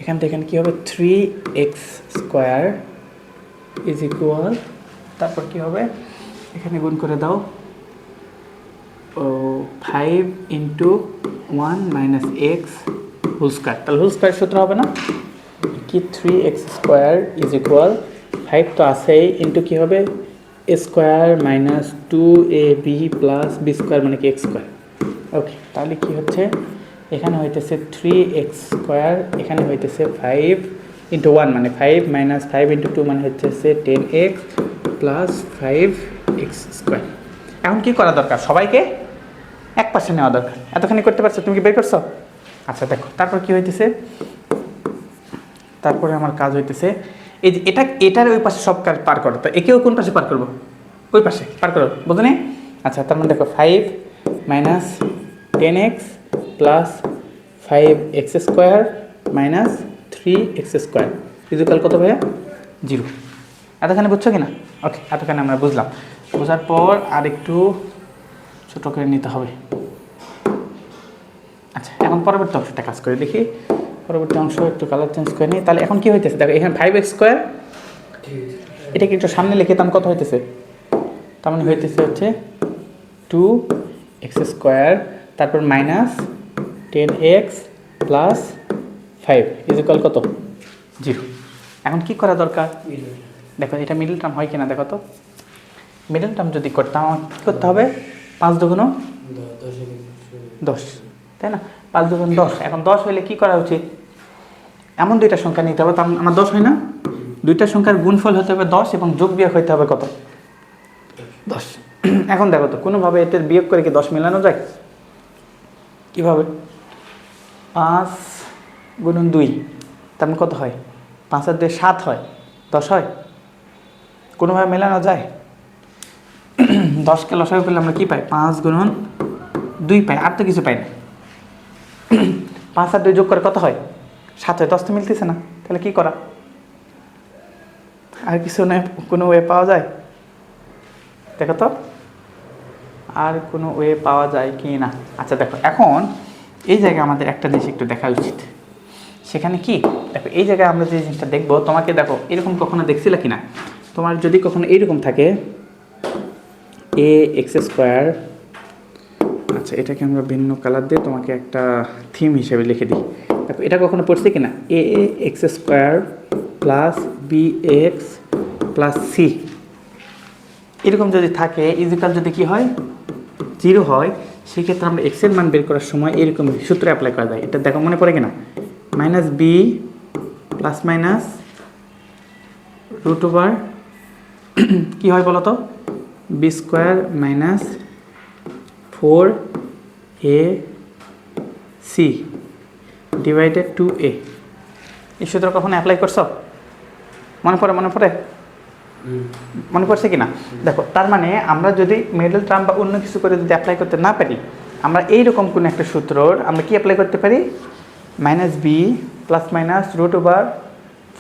এখান থেকে এখানে কী হবে? 3x স্কোয়ার ইজ ইকুয়াল, তারপর কী হবে? এখানে গুণ করে দাও 5 ইন্টু 1 - x হোল স্কোয়ার। তাহলে হোল স্কোয়ার সূত্র হবে না কি? 3x স্কোয়ার ইজ ইকুয়াল 5 তো আছেই, ইন্টু কী হবে? a square minus 2ab plus b square মানে কি x স্কোয়ার। ওকে, তাহলে কি হচ্ছে? এখানে হইতেছে 3x স্কোয়ার, এখানে হইতেছে 5 ইন্টু 1 মানে 5 মাইনাস 5 ইন্টু 2 মানে হচ্ছে 10x প্লাস 5x স্কোয়ার। এখন কি করা দরকার? সবাইকে এক পাশে নেওয়া দরকার। এতখানি করতে পারছো? তুমি কি বের করছো? আচ্ছা দেখো, তারপর কি হইতেছে? তারপরে আমার কাজ হইতেছে এই যে এটার ওই পাশে সব কাজ পার করো। তো একেও কোন পাশে পার করবো? ওই পাশে পার করো, বুঝো নি? আচ্ছা, তার মানে দেখো 5 minus 10x plus 5x square minus 3x square equal কত ভাইয়া? 0। এতখানি বুঝছো কি না? ওকে, এতখানি আমরা বুঝলাম। বোঝার পর আর একটু ছোটো করে নিতে হবে। আচ্ছা, এখন পরবর্তী অংশটা কাজ করে দেখি। পরবর্তী অংশ একটু কালার চেঞ্জ করে নিই। তাহলে এখন কি হইতেছে দেখো, এখানে 5x স্কোয়ার, এটাকে একটু সামনে লিখে তার কত হইতেছে? তার মানে হইতেছে হচ্ছে 2x স্কোয়ার, তারপর minus 10x plus 5 is equal কত? 0। এখন কি করা দরকার? দেখো এটা মিডল টার্ম হয় কিনা দেখো তো। মিডল টার্ম যদি করতাম আমার কী করতে হবে? 5 × 10, তাই না? 5 × 10। এখন 10 হইলে কী করা উচিত? এমন দুইটা সংখ্যা নিতে হবে, আমার 10 হয় না, দুইটা সংখ্যার গুণফল হতে হবে 10 এবং যোগ বিয়োগ হইতে হবে কত? 10। এখন দেখো তো কোনোভাবে এতে বিয়োগ করে কি 10 মেলানো যায়? কীভাবে? 5 গুণন 2 তার মানে কত হয়? 5 আর 2 7 হয়, 10 হয়? কোনোভাবে মেলানো যায়? 10কে লসাগু করলে আমরা কি পাই? 5 গুণন 2 পাই, আর তো কিছু পাই না। 5 আর 2 যোগ করে কত হয়? 7 হয়। 10 তো মিলতেছে না, তাহলে কি করা? আর কিছু নয়, কোনো ওয়ে পাওয়া যায়? দেখো তো আর কোনো ওয়ে পাওয়া যায় কি না। আচ্ছা দেখো, এখন এই জায়গায় আমাদের একটা জিনিস একটু দেখা উচিত। সেখানে কি দেখো, এই জায়গায় আমরা যে জিনিসটা দেখবো, তোমাকে দেখো এরকম কখনো দেখছিলে কি না? তোমার যদি কখনো এইরকম থাকে এ এক্স স্কোয়ার, আচ্ছা এটাকে আমরা ভিন্ন কালার দিয়ে তোমাকে একটা থিম হিসেবে লিখে দিই। দেখো এটা কখনো পড়ছে কি না? A x square plus b x plus c, এরকম যদি থাকে, ইজিক্যাল যদি কি হয়? 0 হয়, সেক্ষেত্রে আমরা এক্সের মান বের করার সময় এরকম সূত্র অ্যাপ্লাই করা যায়। এটা দেখো মনে পড়ে কিনা? Minus b plus minus root over কী হয় বলো তো? B square minus 4ac divided 2a। এই সূত্র কখনো অ্যাপ্লাই করছো? মনে পড়ে? মনে পড়ছে কি না? দেখো তার মানে আমরা যদি মিডল টার্ম বা অন্য কিছু করে যদি অ্যাপ্লাই করতে না পারি, আমরা এইরকম কোনো একটা সূত্রর আমরা কি অ্যাপ্লাই করতে পারি? Minus b plus minus root over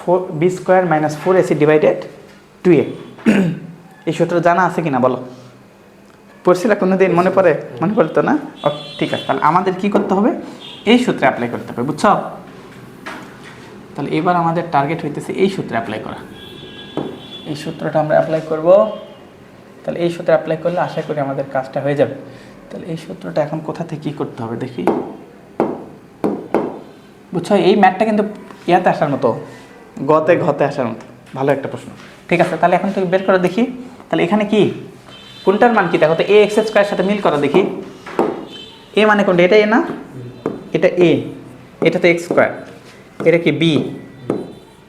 4b square minus 4ac divided 2a। এই সূত্র জানা আছে কিনা বলো? পড়ছিলা কোনো দিন? মনে পড়তো না? ওকে ঠিক আছে, তাহলে আমাদের কি করতে হবে? এই সূত্রে অ্যাপ্লাই করতে হবে, বুঝছো? তাহলে এবার আমাদের টার্গেট হইতেছে এই সূত্রে অ্যাপ্লাই করা। এই সূত্রটা আমরা অ্যাপ্লাই করব। তাহলে এই সূত্রে অ্যাপ্লাই করলে আশা করি আমাদের কাজটা হয়ে যাবে। তাহলে এই সূত্রটা এখন কোথা থেকে কী করতে হবে দেখি, বুঝছো? এই ম্যাথটা কিন্তু ইয়াতে আসার মতো, ঘতে আসার মতো। ভালো একটা প্রশ্ন। ঠিক আছে, তাহলে এখন তুমি বের করে দেখি। তাহলে এখানে কি কোনটার মান কি? দেখো তো এ এক্স স্কোয়ারের সাথে মিল করো দেখি। এ মানে কোনটা? এটা এ না? এটা এ, এটা তো এক্স স্কোয়ার, এটা কি বি,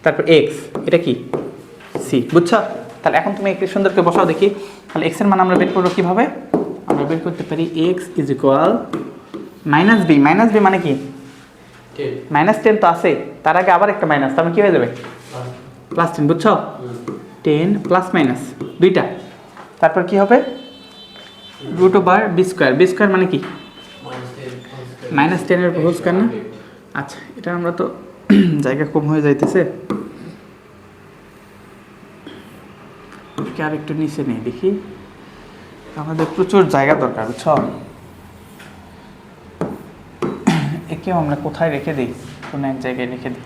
তারপর এক্স, এটা কি সি, বুঝছো? তাহলে এখন তুমি একটু সুন্দর করে বসাও দেখি। তাহলে এক্সের মান আমরা বের করবো কীভাবে? আমরা বের করতে পারি x is equal minus b. Minus b মানে কি? -10 তো আছে, তার আগে আবার একটা মাইনাস, তার মানে কী হয়ে যাবে? +10, বুঝছো? 10 প্লাস মাইনাস দুইটা, তারপর কি হবে? Root over b square. B square মানে কি? -10 এর হোল স্কোয়ার না? আচ্ছা এটা আমরা তো জায়গা কম হয়ে যাইতেছে, আর একটু নিচে নেই দেখি, আমাদের প্রচুর জায়গা দরকার, বুঝছো? একেও আমরা কোথায় রেখে দিই? কোনো এক জায়গায় রেখে দিই।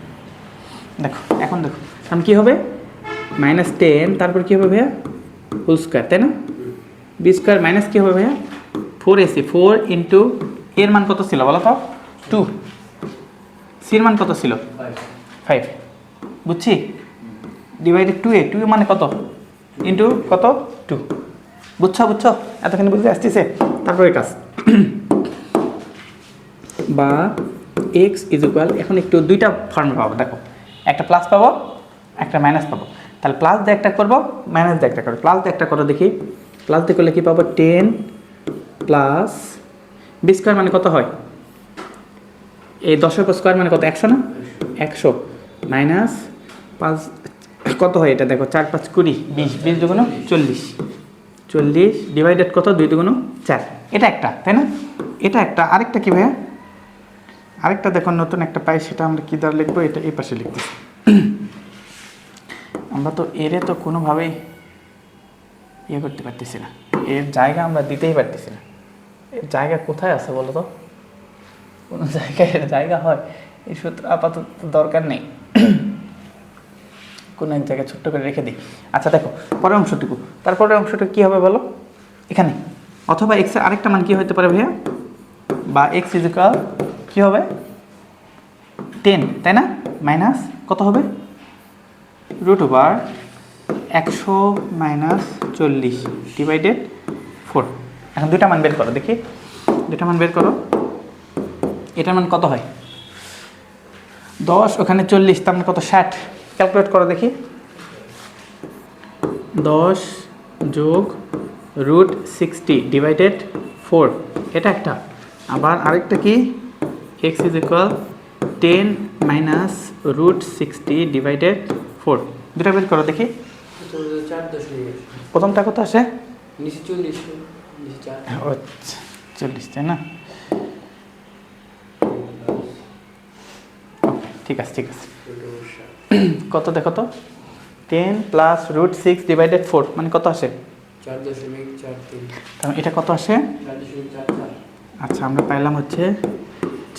দেখো এখন দেখো কারণ কী হবে? -10 তারপর কী হবে ভাইয়া? হোল স্কোয়ার, তাই না? বি স্কোয়ার মাইনাস কী হবে ভাইয়া? 4ac। 4 ইন্টু এর মান কত ছিল বলো তো? 2। সির মান কত ছিল? 5। বুঝছি? Divided 2a। 2 মানে কত? ইন্টু কত? 2। বুঝছো? এতখানি বুঝতে আসতেছে? তারপরে কাজ বা এক্স ইজ ইকুয়াল, এখন একটু দুইটা ফর্মে পাবো। দেখো একটা প্লাস পাবো, একটা মাইনাস পাবো। তাহলে প্লাস দিয়ে একটা করবো, মাইনাস দিয়ে একটা করবো। প্লাস দিয়ে একটা করো দেখি। প্লাস দিয়ে করলে কী পাবো? 10 প্লাস বি স্কোয়ার মানে কত হয়? এই 10 স্কোয়ার মানে কত? 100 না? 100 মাইনাস 5 কত হয় এটা? দেখো 4 5 20, 20 দুগুণ 40, 40 ডিভাইডেড কত? 2 দুগুণ 4। এটা একটা, তাই না? এটা একটা। আরেকটা কি ভাইয়া? আরেকটা দেখো নতুন একটা পাই, সেটা আমরা কী দ্বারা লিখবো? এটা এই পাশে লিখতেছি। আমরা তো এরে তো কোনোভাবেই ইয়ে করতে পারতেছি না, এর জায়গা আমরা দিতেই পারতেছি না। এর জায়গা কোথায় আছে বলো তো? কোনো জায়গায় এর জায়গা হয়? এই সূত্র আপাতত দরকার নেই, কোনো এক জায়গায় ছোট্ট করে রেখে দিই। আচ্ছা দেখো পরের অংশটুকু, তারপরের অংশটুকু কী হবে বলো? এখানে অথবা এক্সের আরেকটা মান কী হতে পারে ভাইয়া? বা এক্স ইজ ইকুয়াল কী হবে? 10, তাই না? মাইনাস কত হবে? Root over 100 minus 40 divided 4। এখন দুইটা মান বের করো দেখি। দুইটা মান বের করো। এটার মান কত হয়? 10 ওখানে 40, তার মানে কত? 60। ক্যালকুলেট করো দেখি। 10 যোগ √60 ডিভাইডেড 4, এটা একটা। আবার আরেকটা কি? x is equal 10 minus √60 divided 4, দুটা বের করো দেখি। 4.8। প্রথমটা কত আসে? নিচে 40, নিচে 4। আচ্ছা 40, তাই না? ঠিক আছে ঠিক আছে। কত দেখো তো? 10 প্লাস √6 ডিভাইডেড 4 মানে কত আসে? 4.43। তাহলে এটা কত আসে? 4.44। আচ্ছা আমরা পাইলাম হচ্ছে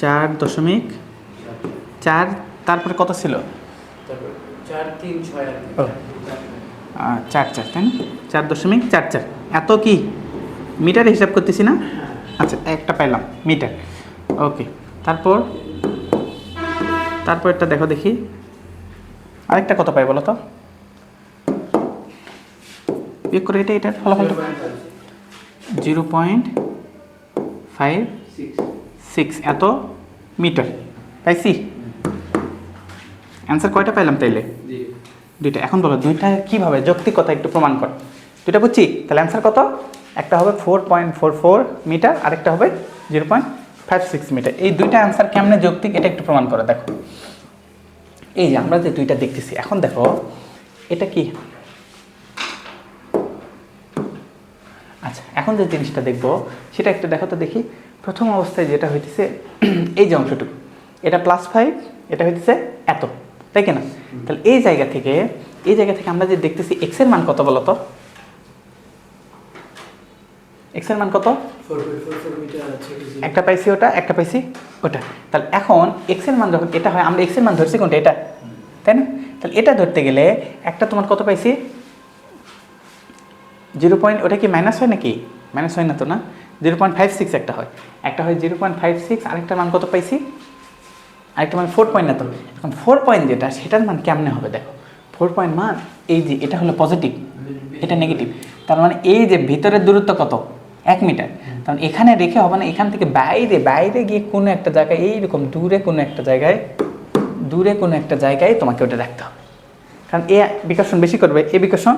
4.4, তারপরে কত ছিল? তারপর 4.36 আর কি। ও 4 তাই না? 4.44। এত কি মিটারে হিসাব করতেছি না? আচ্ছা একটা পাইলাম মিটার। ওকে, তারপর এটা দেখো দেখি, আরেকটা কত পাই বলো তো? বিয়োগ করে এটার ফলাফলটা 0.56 এত মিটার পাইছি। অ্যান্সার কয়টা পাইলাম তাইলে? দুইটা। এখন বলো দুইটা কীভাবে যৌক্তিকতা একটু প্রমাণ কর। দুইটা বুঝছি, তাহলে অ্যান্সার কত? একটা হবে 4.44 মিটার, আরেকটা হবে 0.56 মিটার। এই দুইটা অ্যান্সার কেমনে যৌক্তিক এটা একটু প্রমাণ করো। দেখো এই যে আমরা যে দুইটা দেখতেছি, এখন দেখো এটা কি? আচ্ছা এখন যে জিনিসটা দেখবো সেটা একটু দেখো তো দেখি। প্রথম অবস্থায় যেটা হইতেছে এই যে অংশটুকু, এটা +5, এটা হইতেছে এত, তাই কিনা? তাহলে এই জায়গা থেকে আমরা যে দেখতেছি x এর মান কত বলো তো? x এর মান কত? 4.44 মিটার আছে। একটা পাইছি ওটা, একটা পাইছি ওটা। তাহলে এখন x এর মান যখন এটা হয়, আমরা x এর মান ধরছি কোনটা? এটা, তাই না? তাহলে এটা ধরতে গেলে একটা তোমার কত পাইছি? 0. ওটা কি মাইনাস হয় নাকি? মাইনাস হয় না তো, না? 0.56 একটা হয়, 0.56। আরেকটার মান কত পাইছি? আরেকটা মান 4 পয়েন্ট না তো? এখন 4 পয়েন্ট যেটা, সেটার মান কেমনে হবে দেখো। 4 পয়েন্ট মান এই যে এটা হলো পজিটিভ, এটা নেগেটিভ। তার মানে এই যে ভিতরের দূরত্ব কত? 1 মিটার। কারণ এখানে রেখে হবে না, এখান থেকে বাইরে গিয়ে কোনো একটা জায়গায়, এইরকম দূরে কোনো একটা জায়গায় তোমাকে ওটা রাখতে হবে। কারণ এ বিকর্ষণ বেশি করবে, এ বিকর্ষণ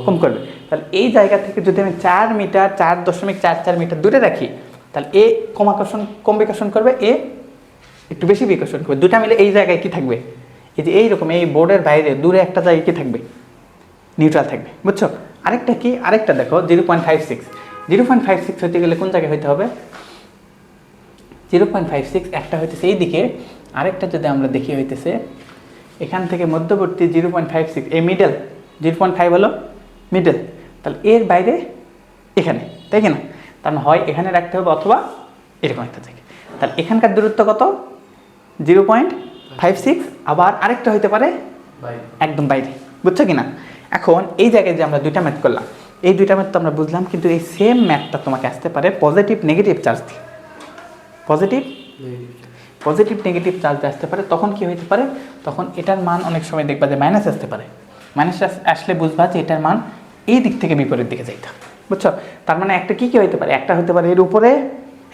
কম করবে। তাহলে এই জায়গা থেকে যদি আমি 4 মিটার 4.44 মিটার দূরে রাখি, তাহলে এ কম বিকর্ষণ করবে, এ একটু বেশি বিকর্ষণ করবে। দুটা মিলে এই জায়গায় কি থাকবে? এই যে এইরকম এই বোর্ডের বাইরে দূরে একটা জায়গায় কি থাকবে? নিউট্রাল থাকবে, বুঝছো? আরেকটা কি? আরেকটা দেখো 0.56 হতে গেলে কোন জায়গায় হইতে হবে? 0.56 একটা হইতেছে এই দিকে, আরেকটা যদি আমরা দেখি হইতেছে এখান থেকে মধ্যবর্তী 0.56, এই মিডল 0.5 হলো মিডল। তাহলে এর বাইরে এখানে, তাই কিনা? তার মানে হয় এখানে রাখতে হবে অথবা এরকম একটা জায়গায়। তাহলে এখানকার দূরত্ব কত? 0.56। আবার আরেকটা হইতে পারে একদম বাইরে, বুঝছো কিনা? এখন এই জায়গায় যে আমরা দুইটা ম্যাথ করলাম, এই দুইটা ম্যাথ তো আমরা বুঝলাম, কিন্তু এই সেম ম্যাথটা তোমাকে আসতে পারে পজিটিভ নেগেটিভ চার্জ দিয়ে। পজিটিভ নেগেটিভ চার্জ আসতে পারে। তখন কি হইতে পারে? তখন এটার মান অনেক সময় দেখবা যে মাইনাস আসতে পারে। মাইনাস আসলে বুঝবা যে এটার মান এই দিক থেকে বিপরীত দিকে যাইতে হবে, বুঝছো? তার মানে একটা কি হইতে পারে? একটা হতে পারে এর উপরে,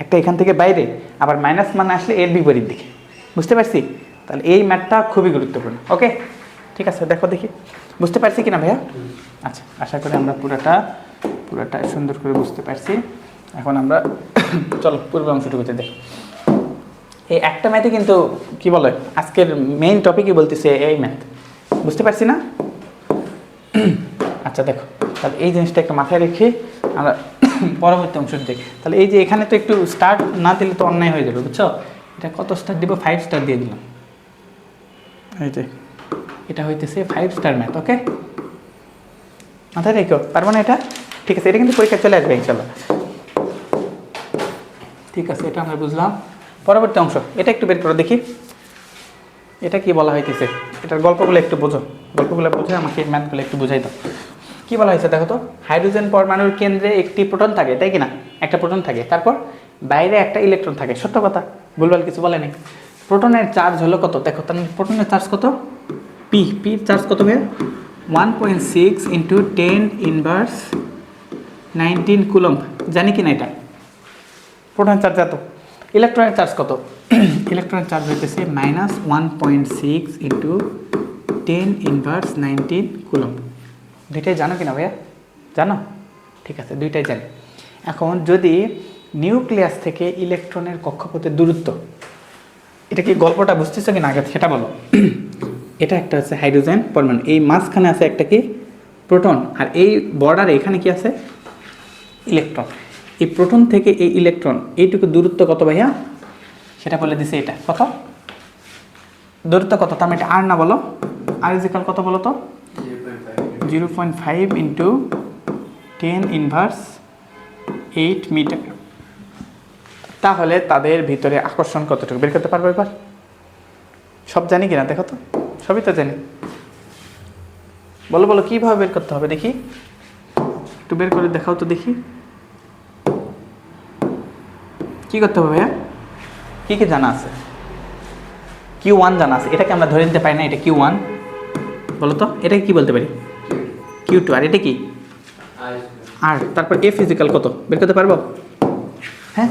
একটা এখান থেকে বাইরে, আবার মাইনাস মান আসলে এর বিপরীত দিকে। বুঝতে পারছি? তাহলে এই ম্যাথটা খুবই গুরুত্বপূর্ণ। ওকে ঠিক আছে, দেখো দেখি বুঝতে পারছি কিনা ভাইয়া? আচ্ছা, আশা করি আমরা পুরাটা সুন্দর করে বুঝতে পারছি। এখন আমরা চলো পূর্ব অংশটুকুতে দেখি। এই একটা ম্যাথে কিন্তু কি বলে আজকের মেইন টপিকই বলতেছে এই ম্যাথ, বুঝতে পারছি না? আচ্ছা দেখো, তাহলে এই জিনিসটা একটু মাথায় রেখে আমরা পরবর্তী অংশ দেখি। তাহলে এই যে এখানে তো একটু স্টার না দিলে তো অন্যায় হয়ে যাবে, বুঝছো? এটা কত স্টার দিব? 5 স্টার দিয়ে দিলাম। এই যে এটা হইতেছে 5 স্টার ম্যাথ। ওকে, মাথায় রেখো, পারবো না এটা? ঠিক আছে, এটা কিন্তু পরীক্ষা চলে আসবে ইনশাল্লাহ। ঠিক আছে, এটা আমরা বুঝলাম। পরবর্তী অংশ এটা একটু বের করে দেখি, এটা কি বলা হইতেছে? এটার গল্পগুলো একটু বোঝো, গল্পগুলো বুঝে আমাকে ম্যাথগুলো একটু বুঝাই দাও। কী বলা হয়েছে দেখো তো? হাইড্রোজেন পরমাণুর কেন্দ্রে একটি প্রোটন থাকে, তাই কি না? একটা প্রোটন থাকে, তারপর বাইরে একটা ইলেকট্রন থাকে। সত্য কথা, ভুলভাল কিছু বলে নেই। প্রোটনের চার্জ হলো কত? দেখো, তার প্রোটনের চার্জ কত? পির চার্জ কত ভাই? 1.6 × 10⁻19 কুলম্ব। জানি কি না এটা? প্রোটনের চার্জ এত। ইলেকট্রনের চার্জ কত? ইলেকট্রনের চার্জ হইতেছে -1.6 ইন্টু 10⁻19 কুলম। দুইটাই জানো কিনা ভাইয়া? জানো? ঠিক আছে, দুইটাই জানি। এখন যদি নিউক্লিয়াস থেকে ইলেকট্রনের কক্ষপথের দূরত্ব, এটা কি গল্পটা বুঝতেছো কিনা আগে সেটা বলো। এটা একটা আছে হাইড্রোজেন পরমাণু, এই মাঝখানে আছে একটা কি প্রোটন, আর এই বর্ডারে এখানে কি আছে ইলেকট্রন। এই প্রোটন থেকে এই ইলেকট্রন এইটুকু দূরত্ব কত ভাইয়া? সেটা বলে দিছে। এটা কত দূরত্ব কত? তার মানে এটা আর না, বলো আর ইজিক্যাল কত বলো তো? 0.5 ইন্টু 10⁻8 মিটার। তাহলে তাদের ভিতরে আকর্ষণ কতটুকু বের করতে পারবো এবার? সব জানি কিনা দেখো তো, সবই তো জানি। বলো বলো কীভাবে বের করতে হবে দেখি, একটু বের করে দেখাও তো দেখি। কি করতে হবে ভাইয়া? কি কি জানা আছে? Q1 জানা আছে, এটাকে আমরা ধরে নিতে পারি না এটা Q1, বলো তো এটাকে কি বলতে পারি? Q2। আর এটা কি? আর তারপর এ ফিজিক্যাল কত বের করতে পারবো? হ্যাঁ,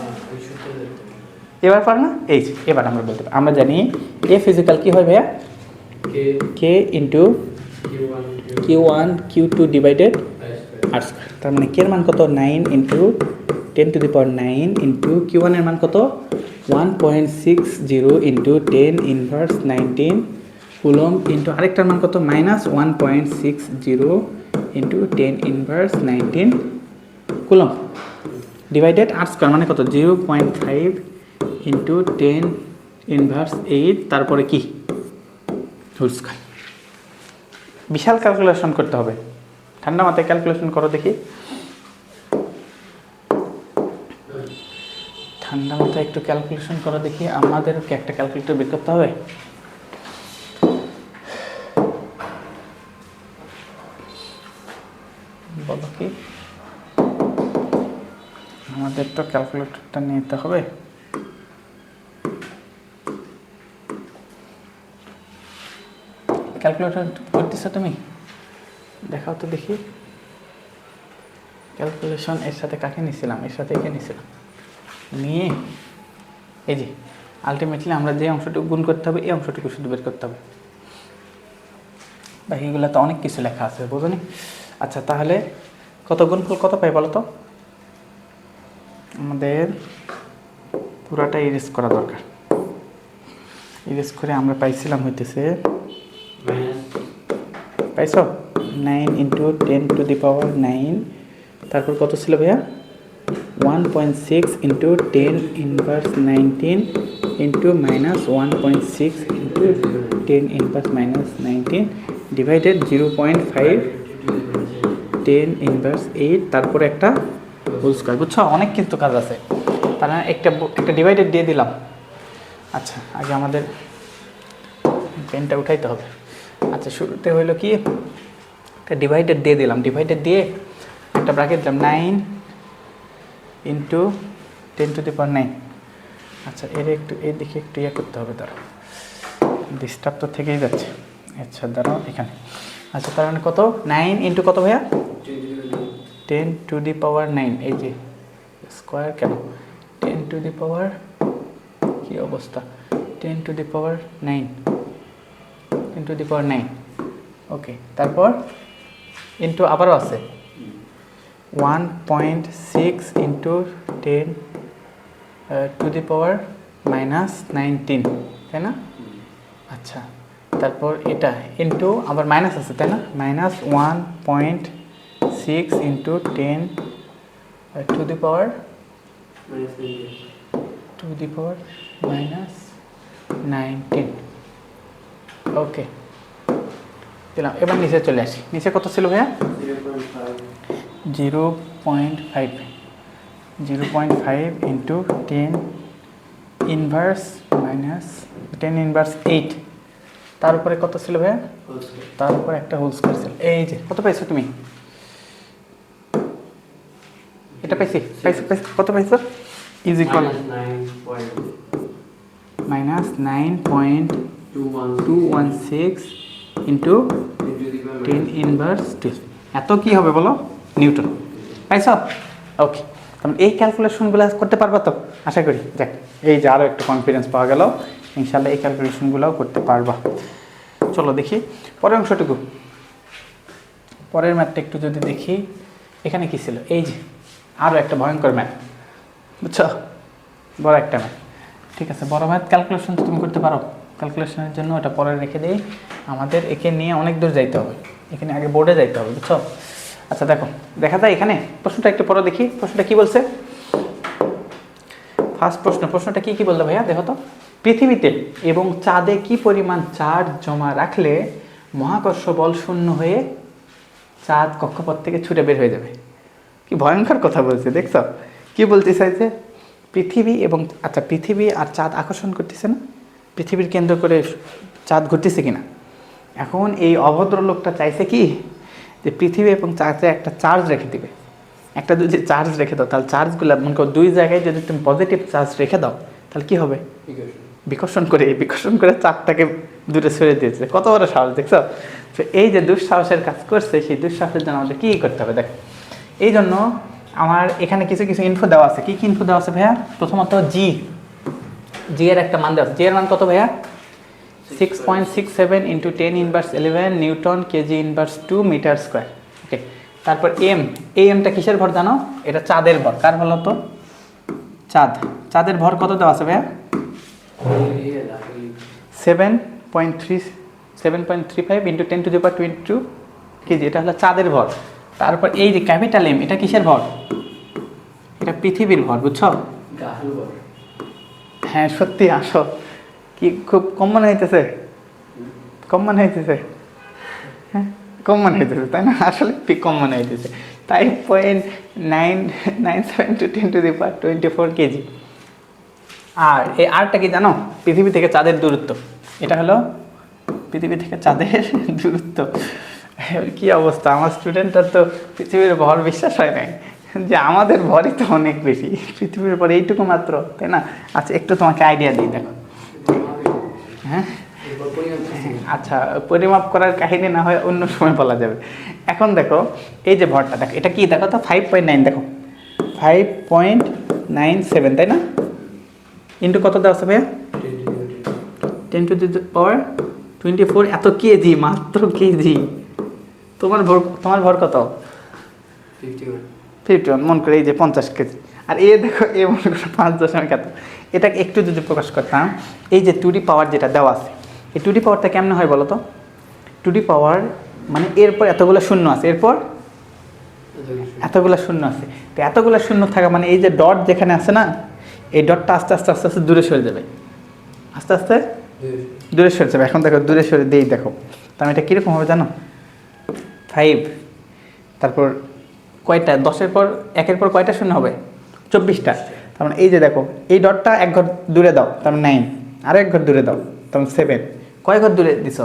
এবার পার না? এই যে এবার আমরা বলতে পারি, আমরা জানি এ ফিজিক্যাল কি হয় ভাইয়া? কে into Q1 Q2 divided r square. তার মানে কে এর মান কত? 9 ইন্টু 10⁹ ইন্টু Q1 এর মান কত? 1.60 ইন্টু 10⁻19 কুলম ইন্টু আরেকটার মান কত? -1.60 into 10⁻19 coulomb divided r square মানে কত? 0.5 ইন্টু 10⁻8 তারপরে কি হোল স্কোয়ার। বিশাল ক্যালকুলেশন করতে হবে, ঠান্ডা মাথায় ক্যালকুলেশন করো দেখি। ঠান্ডা মাথায় একটু ক্যালকুলেশন করো দেখি, আমাদেরকে একটা ক্যালকুলেটর বের করতে হবে। বলো কি, আমাদের তো ক্যালকুলেটরটা নিতে হবে। ক্যালকুলেটর করতেছো তুমি? দেখাও তো দেখি ক্যালকুলেশন। এর সাথে কাকে নিয়েছিলাম? এর সাথে একে নিয়েছিলাম, নিয়ে এই যে আলটিমেটলি আমরা যে অংশটুকু গুণ করতে হবে এই অংশটুকু শুধু বের করতে হবে, বাকিগুলো তো অনেক কিছু লেখা আছে, বুঝলি? আচ্ছা তাহলে কত গুণফল কত পাই বলো তো? আমাদের পুরাটা ইরেজ করা দরকার। ইরেজ করে আমরা পাইছিলাম হইতেছে, পাইছো 9 ইন্টু 10⁻9, তারপর কত ছিল ভাইয়া? 1.6 ইন্টু 10⁻19 ইন্টু -1.6 ইন্টু 10⁻19 ডিভাইডেড 0.5 10⁻8 তারপরে একটা হোল স্কয়ার। বুঝছো, অনেক কিন্তু কাজ আছে। তাহলে একটা ডিভাইডেড দিয়ে দিলাম। আচ্ছা আগে আমাদের পেনটা উঠাইতে হবে। আচ্ছা শুরুতে হইলো কি, একটা ডিভাইডেড দিয়ে দিলাম, ডিভাইডেড দিয়ে একটা ব্র্যাকেট দিলাম 9 ইন্টু 10⁹9। আচ্ছা এর একটু এই দিকে একটু ইয়ে করতে হবে, দাঁড়াও ডিস্টার্ব তো থেকেই যাচ্ছে। আচ্ছা দাঁড়াও এখানে। আচ্ছা তার মানে কত? 9 ইন্টু কত ভাইয়া? 10⁹9। এই যে স্কোয়ার কেন? 10⁹, কি অবস্থা? 10⁹9, 10⁹9। ওকে, তারপর ইন্টু আবারও আছে 1.6 ইন্টু 10⁻19, তাই না? আচ্ছা তারপর এটা ইন্টু আবার মাইনাস আছে তাই না? -1.6 ইন্টু 10⁻19। ওকে দিলাম। এবার নিচে চলে আসি। নিচে কত ছিল ভাইয়া? 0.5 ইন্টু 10⁻8। তার উপরে কত ছিল ভাইয়া? তার উপরে একটা হোল স্কয়ার ছিল। এই যে কত পাইছো তুমি? এটা পাইছি, কত পাইছো? Is equal -9.216 into 10⁻12। এত কি হবে বলো? নিউটন। পাইছো? ওকে, তখন এই ক্যালকুলেশনগুলো করতে পারবা তো আশা করি। দেখ এই যে আরও একটু কনফিডেন্স পাওয়া গেল, ইনশাল্লাহ এই ক্যালকুলেশনগুলোও করতে পারবা। চলো দেখি পরের অংশটুকু, পরের ম্যাথটা একটু যদি দেখি। এখানে কি ছিল, এই যে আরও একটা ভয়ঙ্কর ম্যাথ, বুঝছো, বড় একটা ম্যাথ। ঠিক আছে, বড় ম্যাথ ক্যালকুলেশন তো তুমি করতে পারো, ক্যালকুলেশনের জন্য ওটা পরে রেখে দিই। আমাদের একে নিয়ে অনেক দূর যাইতে হবে, এখানে আগে বোর্ডে যাইতে হবে, বুঝছো। আচ্ছা দেখো, দেখা যায় এখানে প্রশ্নটা একটু পরে দেখি। প্রশ্নটা কি বলছে, ফার্স্ট প্রশ্নটা কি বললো ভাইয়া দেখো তো। পৃথিবীতে এবং চাঁদে কি পরিমাণ চার্জ জমা রাখলে মহাকর্ষ বল শূন্য হয়ে চাঁদ কক্ষপথ থেকে ছুটে বের হয়ে যাবে। কি ভয়ঙ্কর কথা বলছে, দেখছো কি বলতে চাইছে। পৃথিবী এবং আচ্ছা পৃথিবী আর চাঁদ আকর্ষণ করতেছে না, পৃথিবীর কেন্দ্র করে চাঁদ ঘুরতেছে কিনা। এখন এই অভদ্র লোকটা চাইছে কি যে পৃথিবী এবং চাঁদে একটা চার্জ রেখে দিবে। একটা যদি চার্জ রেখে দাও তাহলে চার্জগুলো মনে করো দুই জায়গায় যদি তুমি পজিটিভ চার্জ রেখে দাও তাহলে কি হবে, বিকর্ষণ করে চাঁদটাকে দূরে সরে দিয়েছে। কত বড় সাহস দেখছো। তো এই যে দুঃসাহসের কাজ করছে, সেই দুঃসাহসের জন্য আমাদের কী করতে হবে দেখো। এই জন্য আমার এখানে কিছু ইনফো দেওয়া আছে। কী ইনফো দেওয়া আছে ভাইয়া, প্রথমত জি এর একটা মান দেওয়া আছে। জি এর মান কত ভাইয়া, 6.67 × 10⁻11 newton kg inverse 2 metre square. Okay, তারপর এমটা কিসের ভর জানো, এটা চাঁদের ভর। কার বলো তো, চাঁদের ভর কত দেওয়া আছে ভাইয়া, 7.35 × 10⁻22 কেজি, এটা হলো চাঁদের ভর। তারপর এই যে ক্যাপিটাল এম, এটা কিসের ভর, এটা পৃথিবীর ভর, বুঝছো। হ্যাঁ সত্যি, আসো কি খুব কম মনে হইতেছে, হ্যাঁ কম মনে হইতেছে তাই না, আসলে কম মনে হইতেছে। 5.997 × 10⁻24 কেজি। আর এই আরটা কি জানো, পৃথিবী থেকে চাঁদের দূরত্ব। এটা হলো পৃথিবী থেকে চাঁদের দূরত্ব। কি অবস্থা, আমার স্টুডেন্টরা তো পৃথিবীর ভর বিশ্বাস হয় নাই, যে আমাদের ভরই তো অনেক বেশি, পৃথিবীর ভর এইটুকু মাত্র, তাই না। আচ্ছা একটু তোমাকে আইডিয়া দিই দেখো। হ্যাঁ আচ্ছা, পরিমাপ করার কাহিনী না হয় অন্য সময় বলা যাবে। এখন দেখো এই যে ভরটা দেখো, এটা কি দেখো তো 5.9, দেখো 5.97, তাই না, ইন্টু কত দেওয়া আছে ভাইয়া, 10⁻24, এত কেজি, মাত্র কেজি। তোমার ভর কত, 51, মন করে এই যে 50 কেজি। আর এ দেখো এ মনে করো 5.1 এত। এটাকে একটু যদি প্রকাশ করতাম, এই যে 2D পাওয়ার যেটা দেওয়া আছে, এই 2D পাওয়ারটা কেমনে হয় বলো তো। 2D পাওয়ার মানে এরপর এতগুলো শূন্য আছে, এরপর এতগুলো শূন্য আছে। তো এতগুলো শূন্য থাকা মানে এই যে ডট যেখানে আছে না, এই ডটটা আস্তে আস্তে দূরে সরে যাবে, আস্তে আস্তে দূরে সরে যাবে। এখন দেখো দূরে সরে দিই, দেখো তার এটা কীরকম হবে জানো, 5, তারপর কয়টা 10-এর পর 1-এর পর কয়টা শূন্য হবে, 24টা। তার মানে এই যে দেখো এই ডটটা এক ঘর দূরে দাও, তার মানে 9, আরও এক ঘর দূরে দাও, তার মানে 7। কয় ঘর দূরে দিছ,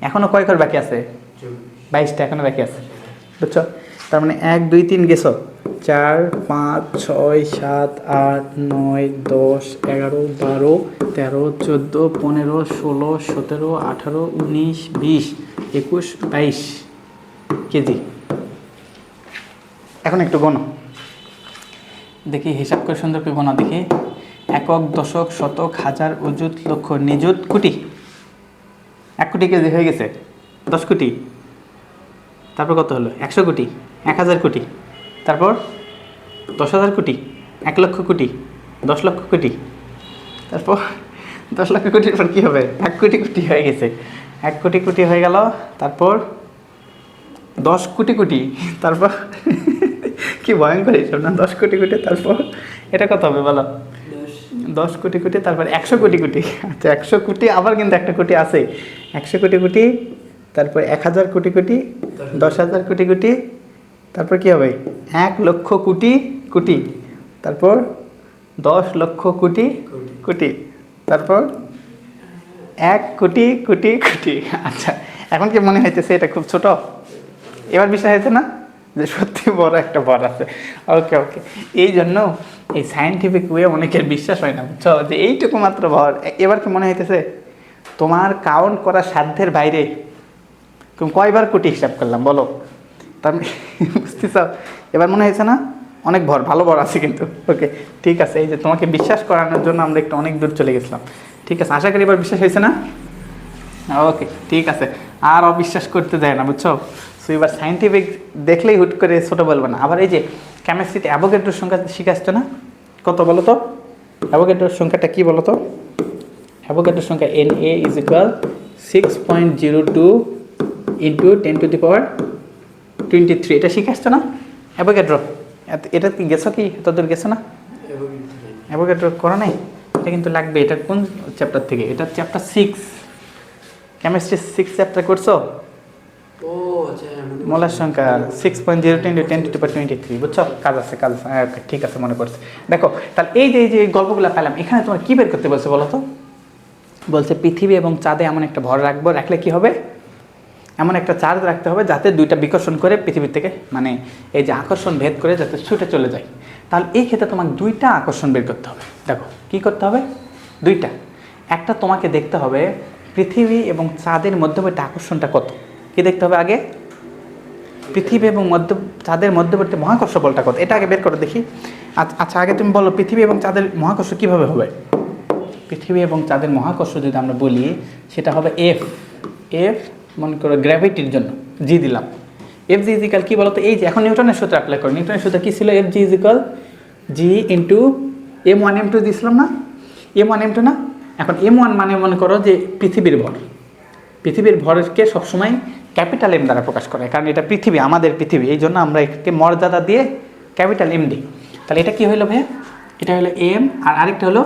এখনও কয় ঘর বাকি আছে, 22টা এখনও বাকি আছে, বুঝছো। তার মানে 1, 2, 3 গেছো, 4, 5, 6, 7, 8, 9, 10, 11, 12, 13, 14, 15, 16, 17, 18, 19, 20, 21, 22 কেজি। এখন একটু গোনো দেখি, হিসাব করে সুন্দর করে গোনা দেখি। একক, দশক, শতক, হাজার, অযুত, লক্ষ, নিযুত, কোটি। 1 কোটি কেজি হয়ে গেছে, 10 কোটি, তারপর কত হলো, 100 কোটি, 1000 কোটি, তারপর 10,000 কোটি, 1 লক্ষ কোটি, 10 লক্ষ কোটি, তারপর 10 লক্ষ কোটির পর কী হবে, 1 কোটি কোটি হয়ে গেছে, 1 কোটি কোটি হয়ে গেল, তারপর 10 কোটি কোটি, তারপর কি ভয়ঙ্কর হিসাব না, 10 কোটি কোটি, তারপর এটা কত হবে বলো, 10 কোটি কোটি, তারপর 100 কোটি কোটি। আচ্ছা 100 কোটি, আবার কিন্তু একটা কোটি আছে, 100 কোটি কোটি, তারপর 1000 কোটি কোটি, 10,000 কোটি কোটি, তারপর কি হবে 1 লক্ষ কোটি কোটি, তারপর 10 লক্ষ কোটি কোটি, তারপর 1 কোটি কোটি কোটি। আচ্ছা এখন কি মনে হইতেছে এটা খুব ছোট, এবার বিষয় হয়েছে না যে সত্যি বড় একটা ভর আছে। ওকে ওকে, এই জন্য এই সায়েন্টিফিক ওয়ে অনেকের বিশ্বাস হয় না, বুঝছো, যে এইটুকু মাত্র ভর। এবার কি মনে হইতেছে তোমার কাউন্ট করা সাধ্যের বাইরে, তুমি কয়বার কোটি হিসাব করলাম বলো, তার বুঝতেছ, এবার মনে হয়েছে না অনেক ভর, ভালো ভর আছে কিন্তু। ওকে, ঠিক আছে, এই যে তোমাকে বিশ্বাস করানোর জন্য আমরা একটু অনেক দূর চলে গেছিলাম। ঠিক আছে, আশা করি এবার বিশ্বাস হয়েছে না? ওকে, ঠিক আছে, আর অবিশ্বাস করতে যায় না, বুঝছো? সো এবার সায়েন্টিফিক দেখলেই হুট করে ছোটো বলবে না। আবার এই যে কেমিস্ট্রিতে অ্যাভোগাড্রোর সংখ্যা শিখাচ্ছ না? কত বলো তো? অ্যাভোগাড্রোর সংখ্যাটা কী বলো তো? অ্যাভোগাড্রোর সংখ্যা Na ইজ ইকুয়াল 6.02 ইন্টু 10⁻23। এটা শিখাচ্ছ না অ্যাভোগাড্রো? এটা কি গেছো, কি এতদূর গেছো না? অ্যাভোগাড্রো করা নাই? এটা কিন্তু লাগবে। এটা কোন চ্যাপ্টার থেকে? এটা চ্যাপ্টার 6, কেমিস্ট্রি 6 চ্যাপ্টার করছো? ও আচ্ছা, মোলার সংখ্যা 6.02 ইন্টু 10⁻23, বুঝছো? কাজ আছে, কাজ আছে। হ্যাঁ, okay, ঠিক আছে, মনে পড়ছে। দেখো তাহলে এই যে গল্পগুলো পেলাম, এখানে তোমার কী বের করতে বলছে বলো তো? বলছে পৃথিবী এবং চাঁদে এমন একটা ভর রাখবো, রাখলে কি হবে? এমন একটা চার্জ রাখতে হবে যাতে দুইটা বিকর্ষণ করে পৃথিবীর থেকে, মানে এই যে আকর্ষণ ভেদ করে যাতে ছুটে চলে যায়। তাহলে এই ক্ষেত্রে তোমাকে দুইটা আকর্ষণ বের করতে হবে। দেখো কি করতে হবে? দুইটা। একটা তোমাকে দেখতে হবে পৃথিবী এবং চাঁদের মধ্যবর্তী আকর্ষণটা কত। কি দেখতে হবে আগে? পৃথিবী এবং চাঁদের মধ্যবর্তী মহাকর্ষ বলটা কত, এটা আগে বের করে দেখি। আচ্ছা, আগে তুমি বলো পৃথিবী এবং চাঁদের মহাকর্ষ কীভাবে হবে? পৃথিবী এবং চাঁদের মহাকর্ষ যদি আমরা বলি, সেটা হবে এফ। মনে করো গ্র্যাভিটির জন্য জি দিলাম। এফ জি ইজিক্যাল কী বলতো? এই যে এখন নিউটনের সূত্র অ্যাপ্লাই করো। নিউটনের সূত্র কী ছিল? এফ জি ইজিক্যাল জি ইন্টু m1 m2 দিয়েছিলাম না? m1 m2 না? এখন m1 মানে মনে করো যে পৃথিবীর ভর। পৃথিবীর ভরকে সবসময় ক্যাপিটাল এম দ্বারা প্রকাশ করে, কারণ এটা পৃথিবী, আমাদের পৃথিবী, এই জন্য আমরা একে মর্যাদা দিয়ে ক্যাপিটাল এম দিই। তাহলে এটা কি হলো ভাইয়া? এটা হলো এম, আর আরেকটা হলো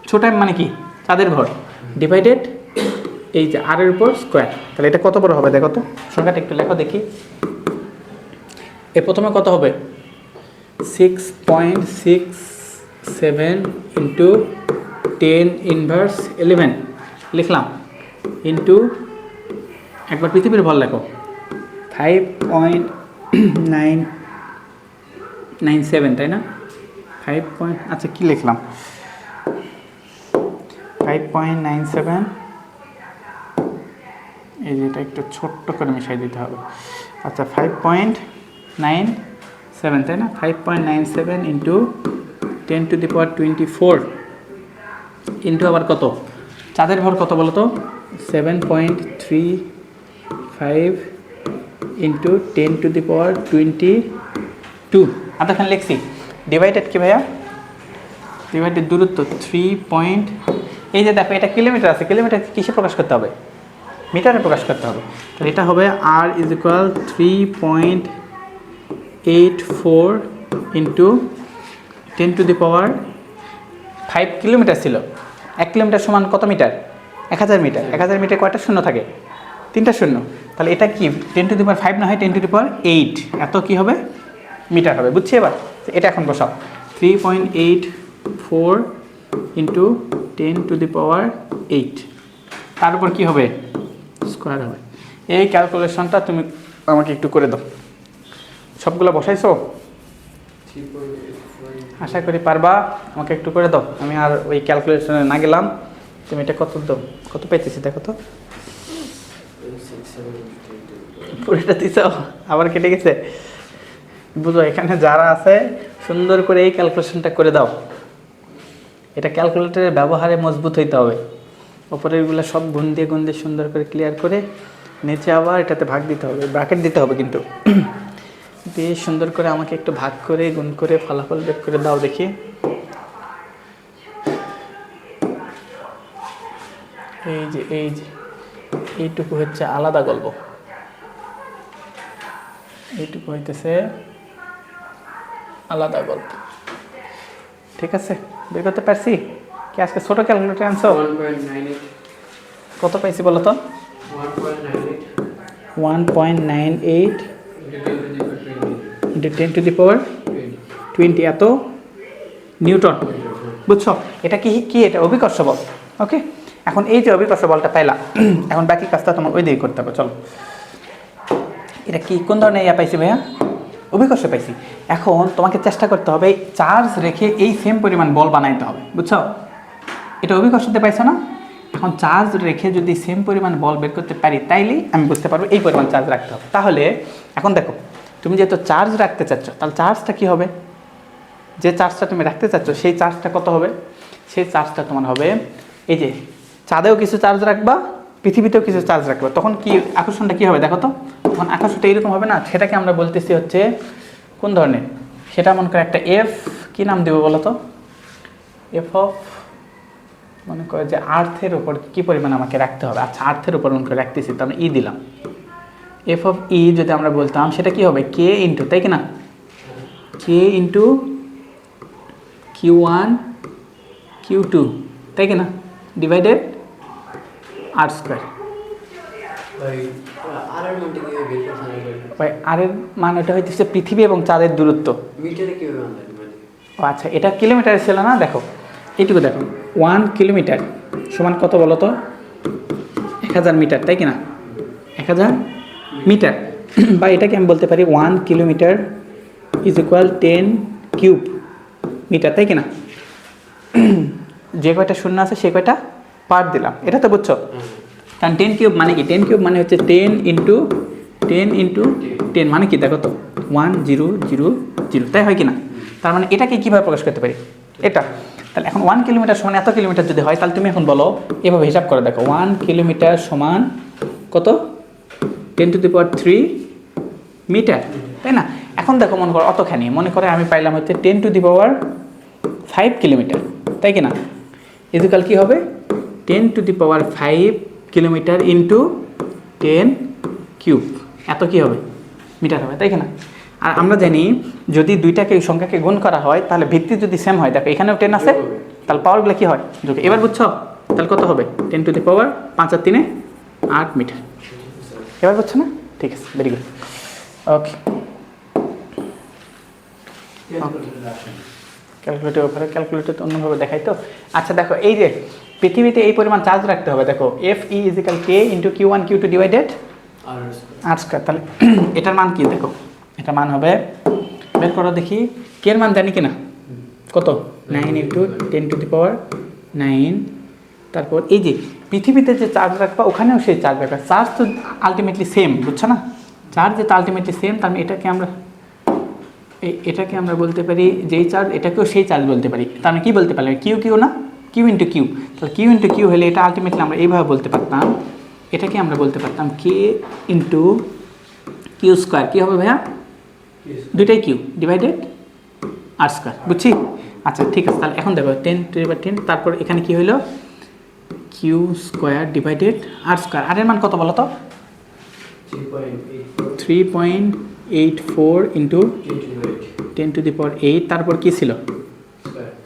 ছোট এম মানে কি? চাঁদের ভর ডিভাইডেড এই যে আর এর উপর স্কোয়ার। তাহলে এটা কত বড় হবে দেখো তো, সংখ্যাটা একটু লেখো দেখি। প্রথমে কত হবে? 6.67 ইন্টু 10⁻11 লিখলাম, ইন্টু একবার পৃথিবীর ভর লেখো 5.997, তাই না? 5 আচ্ছা কী লিখলাম? 5.97, এই যে এটা একটু ছোট্ট করে মিশাই দিতে হবে। আচ্ছা 5.97, তাই না? 5.97 ইন্টু 10⁻24 ইন্টু আবার কত? চাঁদের ভর কত বলো তো? 7.35 ইন্টু 10⁻22। এতক্ষণ লিখছি। ডিভাইডেড কি ভাইয়া? ডিভাইডেড দূরত্ব 3. এই যে দেখো এটা কিলোমিটার আছে, কিলোমিটার কিসে প্রকাশ করতে হবে? মিটারে প্রকাশ করতে হবে। তাহলে এটা হবে আর ইজ ইকুয়াল 3.84 ইন্টু 10⁻5 কিলোমিটার ছিল। 1 কিলোমিটার সমান কত মিটার? 1000 মিটার। 1000 মিটার কয়টা শূন্য থাকে? 3টা শূন্য। তাহলে এটা কি 10⁻5 না হয় 10⁻8, এত কি হবে? মিটার হবে। বুঝছি এবার? এটা এখন বসাও 3.84 ইন্টু 10⁻8, তার উপর কী হবে? স্কোয়ার হবে। এই ক্যালকুলেশনটা তুমি আমাকে একটু করে দাও। সবগুলো বসাইছো? আশা করি পারবা। আমাকে একটু করে দাও, আমি আর ওই ক্যালকুলেশনে না গেলাম। তুমি এটা কত দাও? কত পাইতেছি দেখো তো। পুরোটা দিছ, আবার কেটে গেছে। বুঝো, এখানে যারা আছে সুন্দর করে এই ক্যালকুলেশনটা করে দাও। এটা ক্যালকুলেটরের ব্যবহারে মজবুত হইতে হবে। ওপরেরগুলো সব গুণ দিয়ে সুন্দর করে ক্লিয়ার করে নিচে আবার এটাতে ভাগ দিতে হবে, ব্র্যাকেট দিতে হবে কিন্তু। দিয়ে সুন্দর করে আমাকে একটু ভাগ করে গুণ করে ফলাফল বের করে দাও দেখি। এই যে এইটুকু হচ্ছে আলাদা গল্প, এইটুকু হইতেছে আলাদা গল্প। ঠিক আছে, বের করতে পারছি কি? আজকে ছোট ক্যালকুলেটর আনছো? 1.98। কত পাইছি বলো তো? 1.98 ইন্টু 10⁻20 এত নিউটন। বুঝছো? এটা কি এটা অভিকর্ষ বল। ওকে, এখন এই যে অভিকর্ষ বলটা পাইলা, এখন বাকি কাজটা তোমার ওই দিকে করতে হবে। চলো, এটা কি কোন ধরনের পাইছি ভাইয়া? অভিকর্ষ পাইছি। এখন তোমাকে চেষ্টা করতে হবে চার্জ রেখে এই সেম পরিমাণ বল বানাইতে হবে। বুঝছো? এটা অভিকর্ষতে পাইছো না? এখন চার্জ রেখে যদি সেম পরিমাণ বল বের করতে পারি, তাইলেই আমি বুঝতে পারবো এই পরিমাণ চার্জ রাখতে হবে। তাহলে এখন দেখো, তুমি যেহেতু চার্জ রাখতে চাচ্ছ, তাহলে চার্জটা কী হবে? যে চার্জটা তুমি রাখতে চাচ্ছ সেই চার্জটা কত হবে? সেই চার্জটা তোমার হবে এই যে চাঁদেও কিছু চার্জ রাখবা, পৃথিবীতেও কিছু চার্জ রাখবা, তখন কি আকর্ষণটা কী হবে দেখো তো? তখন আকর্ষণটা এরকম হবে না? সেটাকে আমরা বলতেছি হচ্ছে কোন ধরনের, সেটা মনে করে একটা এফ, কী নাম দেবো বলো তো? এফ অফ, মনে করে যে আর্থের উপর কী পরিমাণ আমাকে রাখতে হবে। আচ্ছা, আর্থের উপর মনে করে রাখতেছি, তো আমরা ই দিলাম। এফ অফ ই যদি আমরা বলতাম সেটা কি হবে? কে ইন্টু, তাই কি না, কে ইন্টু Q1 Q2, তাই কি না, ডিভাইডেড আর স্কোয়ার। আর এর মানটা কিভাবে বের করতে হবে? ভাই আর এর মান এটা হইতেছে পৃথিবী এবং চাঁদের দূরত্ব। মিটারে কিভাবে আনবেন মানে? ও আচ্ছা, এটা কিলোমিটারে ছিল না, দেখো এইটুকু দেখো, 1 কিলোমিটার সমান কত বলো তো? 1000 মিটার, তাই কি না, 1000 মিটার। বা এটাকে আমি বলতে পারি 1 kilometre is equal 10 cube metre, তাই কি না। যে কয়টা শূন্য আছে সে কয়টা পার দিলাম, এটা তো বুঝছো। কারণ 10 কিউব মানে কি? 10 কিউব মানে হচ্ছে 10 ইন্টু 10 মানে কি দেখো তো, 1000, তাই হয় কি না? তার মানে এটাকে কীভাবে প্রকাশ করতে পারি? এটা তাহলে এখন 1 কিলোমিটার সমান এত কিলোমিটার যদি হয়, তাহলে তুমি এখন বলো এভাবে হিসাব করে দেখো, 1 কিলোমিটার সমান কত? 10⁻³ মিটার, তাই না। এখন দেখো মনে করো অতখানি, মনে করে আমি পাইলাম হচ্ছে 10⁵ কিলোমিটার, তাই কি না, ইকুয়াল কী হবে? 10⁵ কিলোমিটার ইন্টু 10 কিউব, এত কী হবে? মিটার হবে, তাই কি না। আর আমরা জানি যদি দুইটাকে এই সংখ্যাকে গুণ করা হয় তাহলে ভিত্তি যদি সেম হয়, দেখো এখানেও 10 আছে, তাহলে পাওয়ারগুলো কী হয়? যোগ। এবার বুঝছো? তাহলে কত হবে? 10⁵ 5 আর 3 8 মিটার। এবার বুঝছো না? ঠিক আছে, ভেরি গুড, ওকে। ক্যালকুলেটর উপরে, ক্যালকুলেটর তো অন্যভাবে দেখাই তো। আচ্ছা দেখো, এই যে পৃথিবীতে এই পরিমাণ চার্জ রাখতে হবে, দেখো এফ ই ইজিক্যাল কে into Q1 Q2 divided r square. তাহলে এটার মান কি দেখো, এটার মান হবে, বের করো দেখি, কে এর মান জানি কিনা, কত? 9 ইন্টু 10⁹9। তারপর এই যে পৃথিবীতে যে চার্জ রাখবা ওখানেও সেই চার্জ রাখবা, চার্জ তো আলটিমেটলি সেম, বুঝছো না, চার্জ যেটা আলটিমেটলি সেম, তার মানে এটাকে আমরা বলতে পারি যেই চার্জ, এটাকেও সেই চার্জ বলতে পারি। তার মানে কী বলতে পারলাম? কিউ না, কিউ ইন্টু কিউ। তাহলে কিউ ইন্টু কিউ হলে এটা আলটিমেটলি আমরা এইভাবে বলতে পারতাম, এটাকে আমরা বলতে পারতাম কে ইন্টু কিউ স্কোয়ার। কী হবে ভাইয়া? দুইটাই কিউ ডিভাইডেড আর স্কোয়ার, বুঝছি। আচ্ছা ঠিক আছে, তাহলে এখন দেখো 10⁻10, তারপর এখানে কি হইলো? Q square divided r square. আর এর মান কত বলো তো? 3.84 ইন্টু 10⁸, তারপর কী ছিল?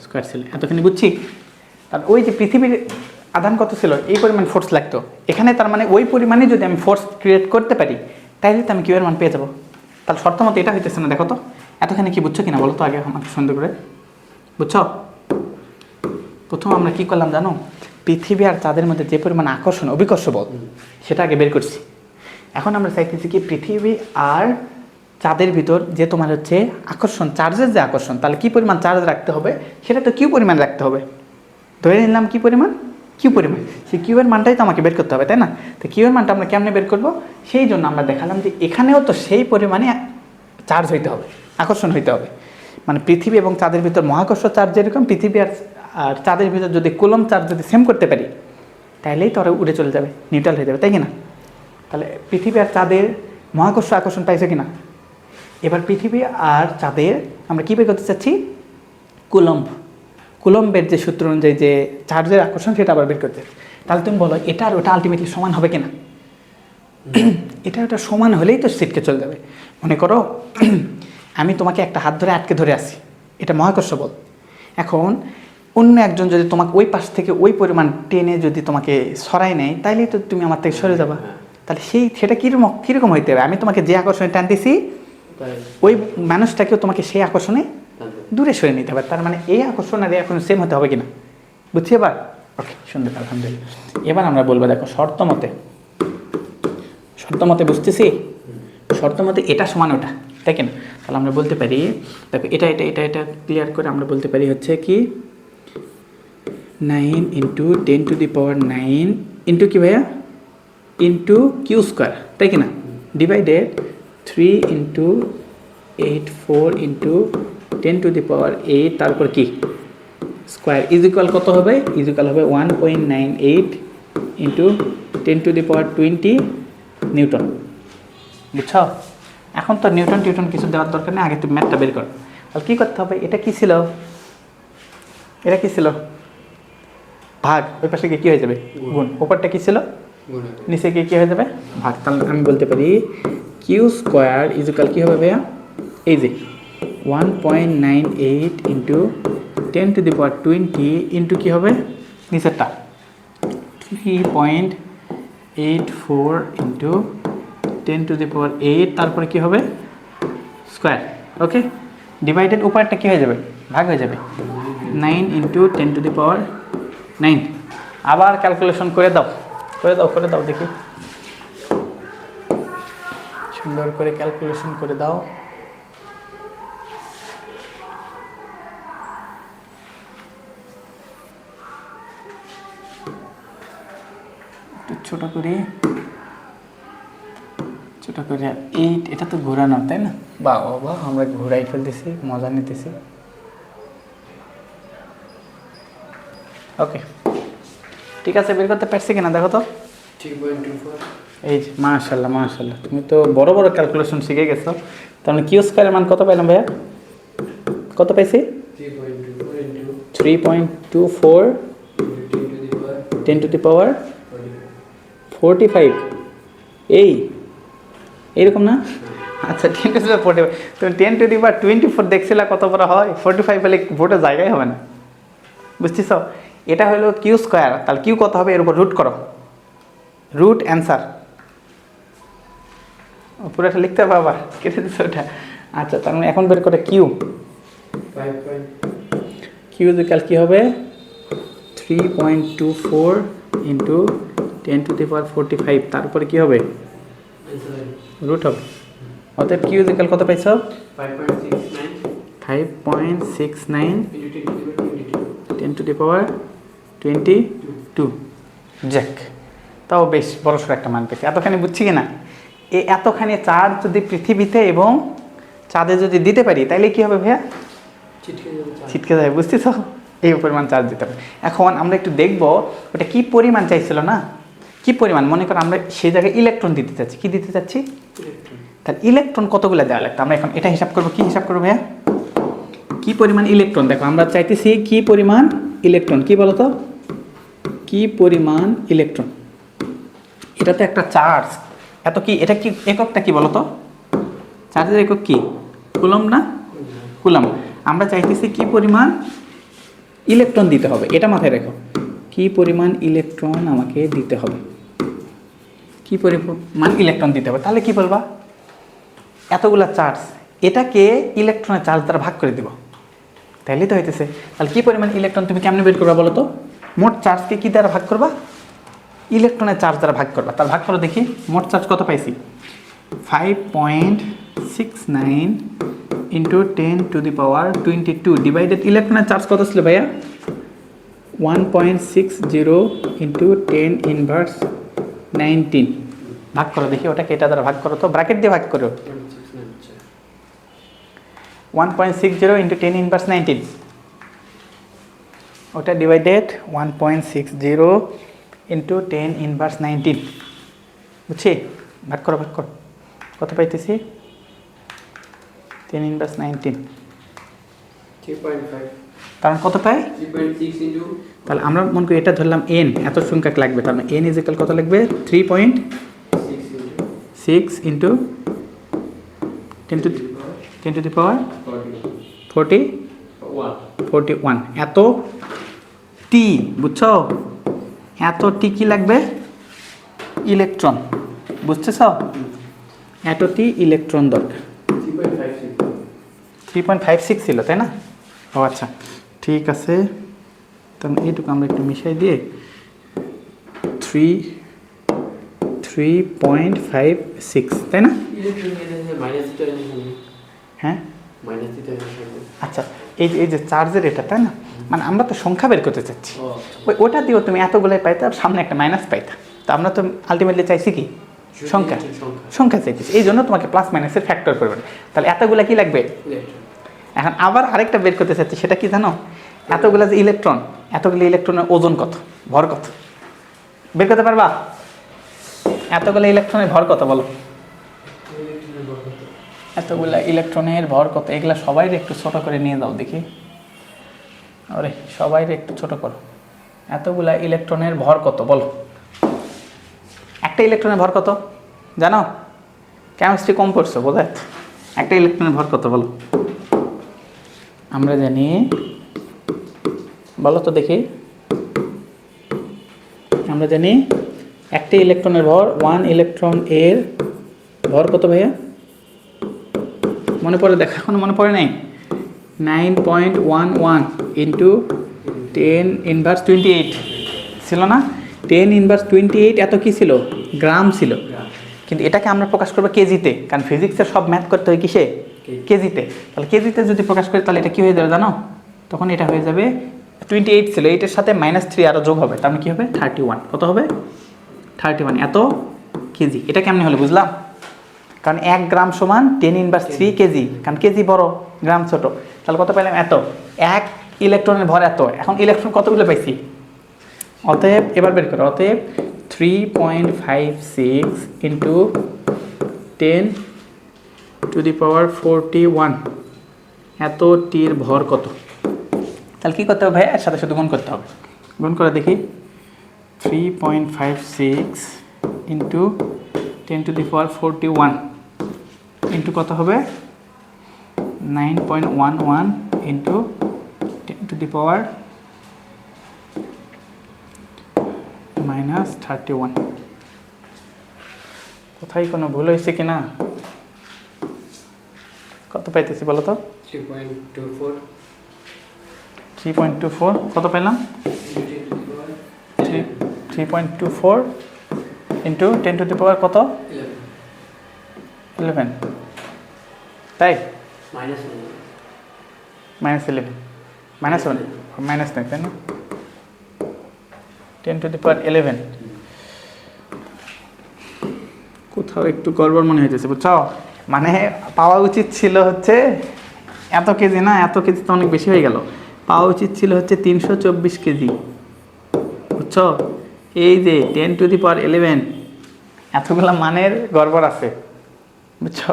স্কোয়ার ছিল, এতখানি বুঝছি। তার ওই যে পৃথিবীর আধান কত ছিল, এই পরিমাণ ফোর্স লাগতো এখানে, তার মানে ওই পরিমাণে যদি আমি ফোর্স ক্রিয়েট করতে পারি তাহলে তো আমি কিউ এর মান পেয়ে যাবো। তাহলে শর্ত মতো এটা হইতেছে না, দেখো তো এতখানি কি বুঝছো কিনা বলো তো আগে আমাকে সুন্দর করে, বুঝছো? প্রথম আমরা কি করলাম জানো, পৃথিবী আর চাঁদের মধ্যে যে পরিমাণ আকর্ষণ, অভিকর্ষ বল, সেটা আগে বের করছি। এখন আমরা চাইতেছি কি পৃথিবী আর চাঁদের ভিতর যে তোমার হচ্ছে আকর্ষণ, চার্জের যে আকর্ষণ, তাহলে কী পরিমাণ চার্জ রাখতে হবে সেটা তো কিউ পরিমাণ রাখতে হবে। ধরে নিলাম কী পরিমাণ? কিউ পরিমাণ। সেই কিউ এর মানটাই তো আমাকে বের করতে হবে, তাই না। তো কিউ এর মানটা আমরা কেমনে বের করবো? সেই জন্য আমরা দেখালাম যে এখানেও তো সেই পরিমাণে চার্জ হইতে হবে, আকর্ষণ হইতে হবে। মানে পৃথিবী এবং চাঁদের ভিতর মহাকর্ষ চার্জ যেরকম, পৃথিবী আর চাঁদের ভিতর যদি কুলম চার্জ যদি সেম করতে পারি তাহলেই তো ওরা উড়ে চলে যাবে, নিউট্রাল হয়ে যাবে, তাই কি না। তাহলে পৃথিবী আর চাঁদের মহাকর্ষ আকর্ষণ পাইছে কিনা। এবার পৃথিবী আর চাঁদের আমরা কী বের করতে চাচ্ছি? কুলম্বের যে সূত্র অনুযায়ী যে চার্জের আকর্ষণ সেটা আবার বের করতে। তাহলে তুমি বলো এটা আর ওটা আলটিমেটলি সমান হবে কিনা? এটা ওটা সমান হলেই তো সিটকে চলে যাবে। মনে করো আমি তোমাকে একটা হাত ধরে আটকে ধরে আছি, এটা মহাকর্ষ বল। এখন অন্য একজন যদি তোমাকে ওই পাশ থেকে ওই পরিমাণ টেনে যদি তোমাকে সরাই নেয় তাইলেই তো তুমি আমার থেকে সরে যাবা। তাহলে সেটা কীরকম হইতে হবে? আমি তোমাকে যে আকর্ষণে টানতেছি ওই মানুষটাকেও তোমাকে সেই আকর্ষণে দূরে সরে নিতে হবে। তার মানে এই আকর্ষণ আর এই আকর্ষণ সেম হতে হবে কিনা, বুঝছি এবার? ওকে, সুন্দর, আলহামদুলিল্লাহ। এবার আমরা বলবো দেখো শর্ত মতে বুঝতেছি, শর্ত মতে এটা সমান ওটা, তাই কিনা। তাহলে আমরা বলতে পারি দেখো এটা ক্লিয়ার করে আমরা বলতে পারি হচ্ছে কি 9 ইন্টু 10⁹9 ইন্টু কি ভাইয়া, ইন্টু কিউ স্কোয়ার, তাই কিনা, ডিভাইডেড 3 ইন্টু 84 ইন্টু 10⁸ তারপর কি স্কোয়ার ইজ ইকুয়াল কত হবে, ইজ ইকুয়াল হবে 1.98 ইন্টু 10⁻20 নিউটন। বুঝছো? এখন তো নিউটন টিউটন কিছু দেওয়ার দরকার নেই, আগে তুমি ম্যাথটা বের কর। তাহলে কী করতে হবে, এটা কি ছিল, এটা কি ছিল ভাগ, ওই পাশে গিয়ে কী হয়ে যাবে গুণ, ওপরটা কী ছিল নিচে গিয়ে কী হয়ে যাবে ভাগ। তাহলে আমি বলতে পারি কিউ স্কোয়ার ইজ ইকুয়াল কী হবে ভাইয়া, এই যে 1.98 ইন্টু 10⁻20 ইন্টু কী হবে নিচেরটা 3.84 ইন্টু 10⁸, তারপরে কী হবে স্কোয়ার। ওকে, ডিভাইডেড উপরটা কী হয়ে যাবে ভাগ হয়ে যাবে 9 ইন্টু 10⁹। আবার ক্যালকুলেশন করে দাও দেখি, সুন্দর করে ক্যালকুলেশন করে দাও। ছোট করে 8, এটা তো ঘোরানো তাই না, বাহ বাহ আমরা ঘোরাই ফেলতেছি, মজা নিতেছি। ওকে ঠিক আছে, বের করতে পারছি কিনা দেখো তো। 3.24 এই যে মাশাআল্লাহ তুমি তো বড় বড় ক্যালকুলেশন শিখে গেছো। তাহলে কিউ স্কয়ারের মান কত পাইলাম ভাইয়া, কত পাইছি 3.24 10⁻45 এইরকম না। আচ্ছা 10⁻45, তুমি 10⁻24 দেখছিলা কত বড় হয়, 45 হলে ভোটের জায়গায় হবে না, বুঝতেছ। এটা হলো কিউ স্কোয়ার, তাহলে কিউ কত হবে এর উপর রুট করো, রুট অ্যান্সার পুরোটা লিখতে হবে, আবার কেটে দিচ্ছে ওটা। আচ্ছা তার মানে এখন বের করে কিউ ইকুয়াল কী হবে 3.24 ইন্টু 10⁻45, তারপরে কী হবে রুট হবে। অতএব কিউ ইকুয়াল কত পাইছ 5.69 10⁻22। জ্যাক, তাও বেশ বড়সড় একটা মান পেয়েছে। এতখানি বুঝছি কি না, এতখানি চার্জ যদি পৃথিবীতে এবং চাঁদে যদি দিতে পারি তাহলে কি হবে ভাইয়া, ছিটকে যাবে, বুঝতেছ, এই পরিমাণ চার্জ দিতে হবে। এখন আমরা একটু দেখবো ওটা কি পরিমাণ চাইছিল না, কি পরিমাণ, মনে করো আমরা সেই জায়গায় ইলেকট্রন দিতে চাচ্ছি, কি দিতে চাচ্ছি, তাহলে ইলেকট্রন কতগুলো দেওয়া লাগতো, আমরা এখন এটা হিসাব করবো। কি হিসাব করবো ভাইয়া, কি পরিমাণ ইলেকট্রন, দেখো আমরা চাইতেছি কি পরিমাণ ইলেকট্রন, কি বলতো কি পরিমাণ ইলেকট্রন, এটা তো একটা চার্জ, এত কি, এটা কি এককটা কি বলতো, চার্জের একক কি কুলম্ব না, কুলম্ব। আমরা চাইতেছি কি পরিমাণ ইলেকট্রন দিতে হবে, এটা মাথায় রেখো, কি পরিমাণ ইলেকট্রন আমাকে দিতে হবে, কি পরিমাণ ইলেকট্রন দিতে হবে। তাহলে কি বলবা, এতগুলা চার্জ, এটাকে ইলেকট্রনের চার্জ দ্বারা ভাগ করে দিব, তাইলেই তো হইতেছে। তাহলে কি পরিমাণ ইলেকট্রন তুমি কেমনে বের করবা বলো তো, মোট চার্জকে কি দ্বারা ভাগ করবা, ইলেকট্রনের চার্জ দ্বারা ভাগ করবা। তাহলে ভাগ করো দেখি, মোট চার্জ কত পাইছি 5.69 ইন্টু 10⁻22 ডিভাইডেড ইলেকট্রনের চার্জ কত ছিল ভাইয়া 1.60 ইন্টু 10⁻19। ভাগ করো দেখি ওটাকে এটা দ্বারা ভাগ করো তো, ব্র্যাকেট দিয়ে ভাগ করো, 1.60 ইন্টু 10⁻19, ওটা ডিভাইডেড 1.60 ইন্টু 10⁻19, বুঝছি, ভাগ করো কত পাইতেছি 10⁻19, তার কত পাই, তাহলে আমরা মনে করি এটা ধরলাম n, এত সংখ্যক লাগবে, তার মানে n ইজ ইকুয়াল কত লাগবে 3.6 ইন্টু 10⁻41 এত টি, বুঝছো, এত টি কি লাগবে ইলেকট্রন, বুঝতেছ, এত টি ইলেকট্রন দরকার। 3.56 ছিল তাই না, ও আচ্ছা ঠিক আছে, তাহলে এইটুকু আমরা একটু মিশাই দিয়ে 3.56 তাই না, হ্যাঁ আচ্ছা। এই যে চার্জের এটা তাই না, মানে আমরা তো সংখ্যা বের করতে চাচ্ছি, ওটা দিয়েও তুমি এতগুলোই পাইতে আর সামনে একটা মাইনাস পাইতা, তো আমরা তো আলটিমেটলি চাইছি কি সংখ্যা চাইতেছি, এই জন্য তোমাকে প্লাস মাইনাসের ফ্যাক্টর করবে। তাহলে এতগুলা কি লাগবে, এখন আবার আরেকটা বের করতে চাচ্ছি, সেটা কি জানো? এতগুলো যে ইলেকট্রন, এতগুলো ইলেকট্রনের ওজন কত, ভর কত বের করতে পারবা? এতগুলো ইলেকট্রনের ভর কত বলো? এতগুলা ইলেকট্রনের ভর কত? এগুলা সবাই একটু ছোট করে নিয়ে যাও দেখি। আরে সবাই একটু ছোট করো। এতগুলা ইলেকট্রনের ভর কত বলো? একটা ইলেকট্রনের ভর কত জানো? কেমিস্ট্রি কম পড়ছো বোধহয়। একটা ইলেকট্রনের ভর কত বলো? আমরা জানি, বলো তো দেখি। আমরা জানি একটা ইলেকট্রনের ভর, 1 ইলেকট্রন এর ভর কত ভাইয়া? মনে পড়ে? দেখা এখনো মনে পড়ে নাই? 9.11 ইন্টু 10⁻28 ছিল না? 10⁻28 এত কি ছিল? গ্রাম ছিল। কিন্তু এটাকে আমরা প্রকাশ করবো কেজিতে, কারণ ফিজিক্সের সব ম্যাথ করতে হয় কিসে? কেজিতে। তাহলে কেজিতে যদি প্রকাশ করি তাহলে এটা কি হয়ে যাবে জানো? তখন এটা হয়ে যাবে 28 ছিল, এইটার সাথে -3 আরও যোগ হবে, তার মানে কী হবে? 31। কত হবে? 31 এত কেজি। এটা কেমনি হলো বুঝলাম? কারণ 1 গ্রাম সমান 10⁻3 কেজি, কারণ কেজি বড়, গ্রাম ছোট। তাহলে কত পেলাম? এত। 1 ইলেকট্রনের ভর এত। এখন ইলেকট্রন কতগুলো পাইছি? অতএব এবার বের করো। অতএব 3.56 ইন্টু 10⁻41 এত টির ভর কত? তাহলে কী করতে হবে ভাই? এর সাথে শুধু গুণ করতে হবে। গুণ করে দেখি। 3.56 ইন্টু 10⁻41 ইন্টু কত হবে? 9.11 ইন্টু 10⁻31। কোথায় কোনো ভুল হয়েছে কিনা? কত পাইতেছি বলো তো? 3.24 3.24 কত পেলাম? 3.24 ইন্টু 10⁻কত? 11। তাই -11 -1 মাইনাস নেই তাই না? 10⁻11 কোথাও একটু গড়বড় মনে হইতেছে বুঝছো? মানে পাওয়া উচিত ছিল হচ্ছে এত কেজি, না এত কেজি তো অনেক বেশি হয়ে গেল। পাওয়া উচিত ছিল হচ্ছে 324 কেজি, বুঝছো? এই যে 10⁻11 এতগুলা মানের গড়বড় আছে, বুঝছো?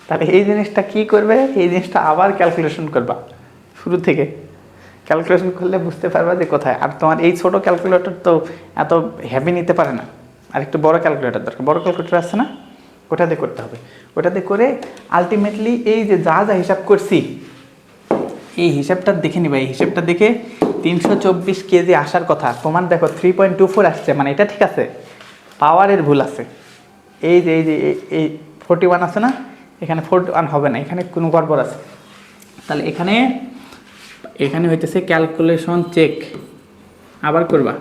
তাহলে এই জিনিসটা কি করবে? এই জিনিসটা আবার ক্যালকুলেশন করবা শুরু থেকে। ক্যালকুলেশন করলে বুঝতে পারবা যে কোথায়। আর তোমার এই ছোট ক্যালকুলেটর তো এত হেভি নিতে পারে না, আর একটু বড় ক্যালকুলেটর দরকার। বড় ক্যালকুলেটর আছে না? ওটাতে করতে হবে। ওটাতে করে আলটিমেটলি এই যে যা যা হিসাব করছি, এই হিসাবটা দেখে নিবা। এই হিসাবটা দেখে 324 কেজি আসার কথা। তোমার দেখো 3.24 আসছে, মানে এটা ঠিক আছে, পাওয়ারের ভুল আছে। এই যে 41 আছে না? এখানে 41 হবে না, এখানে কোনো গড়বড় আছে। তাহলে এখানে হইতেছে ক্যালকুলেশন চেক। আবার করবা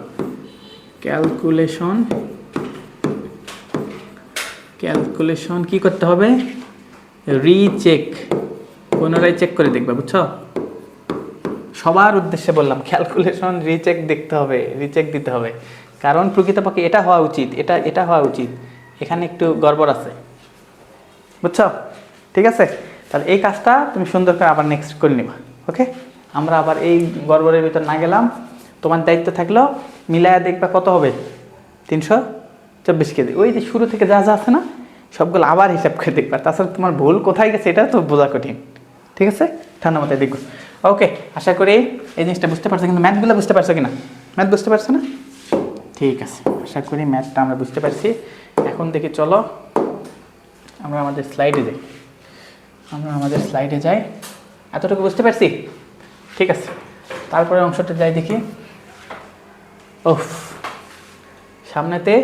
ক্যালকুলেশন কি করতে হবে? রিচেক, পুনরায় চেক করে দেখবা, বুঝছো? সবার উদ্দেশ্যে বললাম, ক্যালকুলেশন রিচেক দেখতে হবে, রিচেক দিতে হবে। কারণ প্রকৃতপক্ষে এটা হওয়া উচিত, এটা হওয়া উচিত, এখানে একটু গড়বড় আছে, বুঝছো? ঠিক আছে, তাহলে এই কাজটা তুমি সুন্দর করে আবার নেক্সট করে নিবা। ওকে, আমরা আবার এই গড়বড়ের ভিতর না গেলাম। তোমার দায়িত্ব থাকলো মিলায়া দেখবা কত হবে? 324 কেজি। ওই যে শুরু থেকে যা যা আছে না, সবগুলো আবার হিসাব করে দেখবা। তাছাড়া তোমার ভুল কোথায় গেছে এটা তো বোঝা কঠিন। ঠিক আছে, ঠান্ডা মাথায় দেখবো। ওকে, আশা করি এই জিনিসটা বুঝতে পারছো। কিন্তু ম্যাথগুলো বুঝতে পারছো কিনা? ম্যাথ বুঝতে পারছো না? ঠিক আছে, আশা করি ম্যাথটা আমরা বুঝতে পারছি। এখন দেখি চলো আমরা আমাদের স্লাইডে যাই। এতটুকু বুঝতে পারছি? ঠিক আছে, তারপরে অংশটা যাই দেখি। ওফ, সামনেতে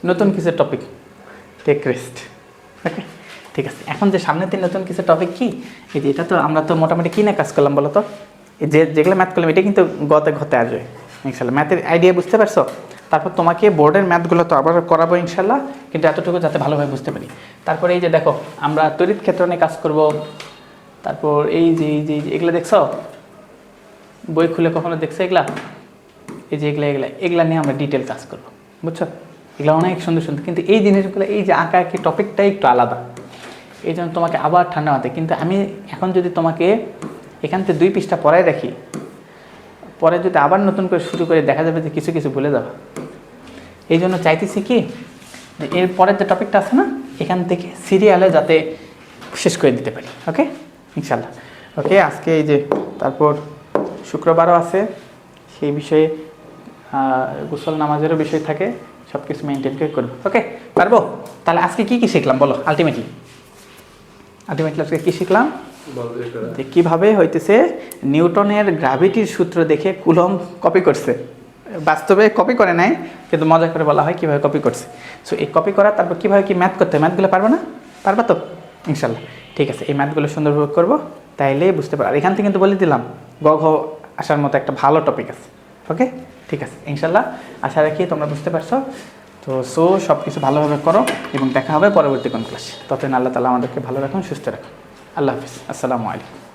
নতুন কিছু টপিক, টেক রেস্ট। ওকে, ঠিক আছে। এখন যে সামনেতে নতুন কিছু টপিক কি, এই যে এটা তো আমরা তো মোটামুটি কি না কাজ করলাম বলো তো? এই যেগুলো ম্যাথ করলাম এটা কিন্তু ঘতে আসবে ইনশাল্লাহ। ম্যাথের আইডিয়া বুঝতে পারছো? তারপর তোমাকে বোর্ডের ম্যাথগুলো তো আবার করাবো ইনশাল্লাহ, কিন্তু এতটুকু যাতে ভালোভাবে বুঝতে পারি। তারপরে এই যে দেখো আমরা তড়িৎ ক্ষেত্র নিয়ে কাজ করব। তারপর এই যে এগুলো দেখছো, বই খুলে কখনো দেখছো এগুলা? এই যে এগুলা নিয়ে আমরা ডিটেল কাজ করবো, বুঝছো? এগুলো অনেক সুন্দর সুন্দর, কিন্তু এই জিনিসগুলো, এই যে আঁকা আঁকি টপিকটাই একটু আলাদা। এই জন্য তোমাকে আবার ঠান্ডা মাথায়, কিন্তু আমি এখন যদি তোমাকে এখান থেকে 2 পৃষ্ঠা পড়ায় রাখি, পরে যদি আবার নতুন করে শুরু করে দেখা যাবে যে কিছু কিছু ভুলে যাবে। এই জন্য চাইতেছি কি যে এর পরের যে টপিকটা আছে না, এখান থেকে সিরিয়ালে যাতে শেষ করে দিতে পারি। ওকে, ইনশাল্লাহ। ওকে, আজকে এই যে তারপর শুক্রবারও আছে, সেই বিষয়ে গোসল নামাজেরও বিষয় থাকে, সব কিছু মেনটেন করে করবো। ওকে, পারবো? তাহলে আজকে কি কি শিখলাম বলো? আলটিমেটলি আজকে কি শিখলাম? যে কীভাবে হইতেছে নিউটনের গ্র্যাভিটির সূত্র দেখে কুলম্ব কপি করছে, বাস্তবে কপি করে নাই, কিন্তু মজা করে বলা হয় কীভাবে কপি করছে। সো এই কপি করা, তারপর কীভাবে কি ম্যাথ করতে হয়, ম্যাথগুলো পারবো না? পারবা তো ইনশাল্লাহ? ঠিক আছে, এই ম্যাথগুলো সুন্দরভাবে করবো, তাইলেই বুঝতে পারো। আর এখান থেকে কিন্তু বলে দিলাম গ ঘ আসার মতো একটা ভালো টপিক আছে। ওকে, ঠিক আছে, ইনশাল্লাহ আশা রাখি তোমরা বুঝতে পারছো। তো সব কিছু ভালোভাবে করো এবং দেখা হবে পরবর্তী কোন ক্লাসে। ততদিন আল্লাহ তাআলা আমাদেরকে ভালো রাখুন, সুস্থ রাখুন। আল্লাহ হাফিজ, আসসালামু আলাইকুম।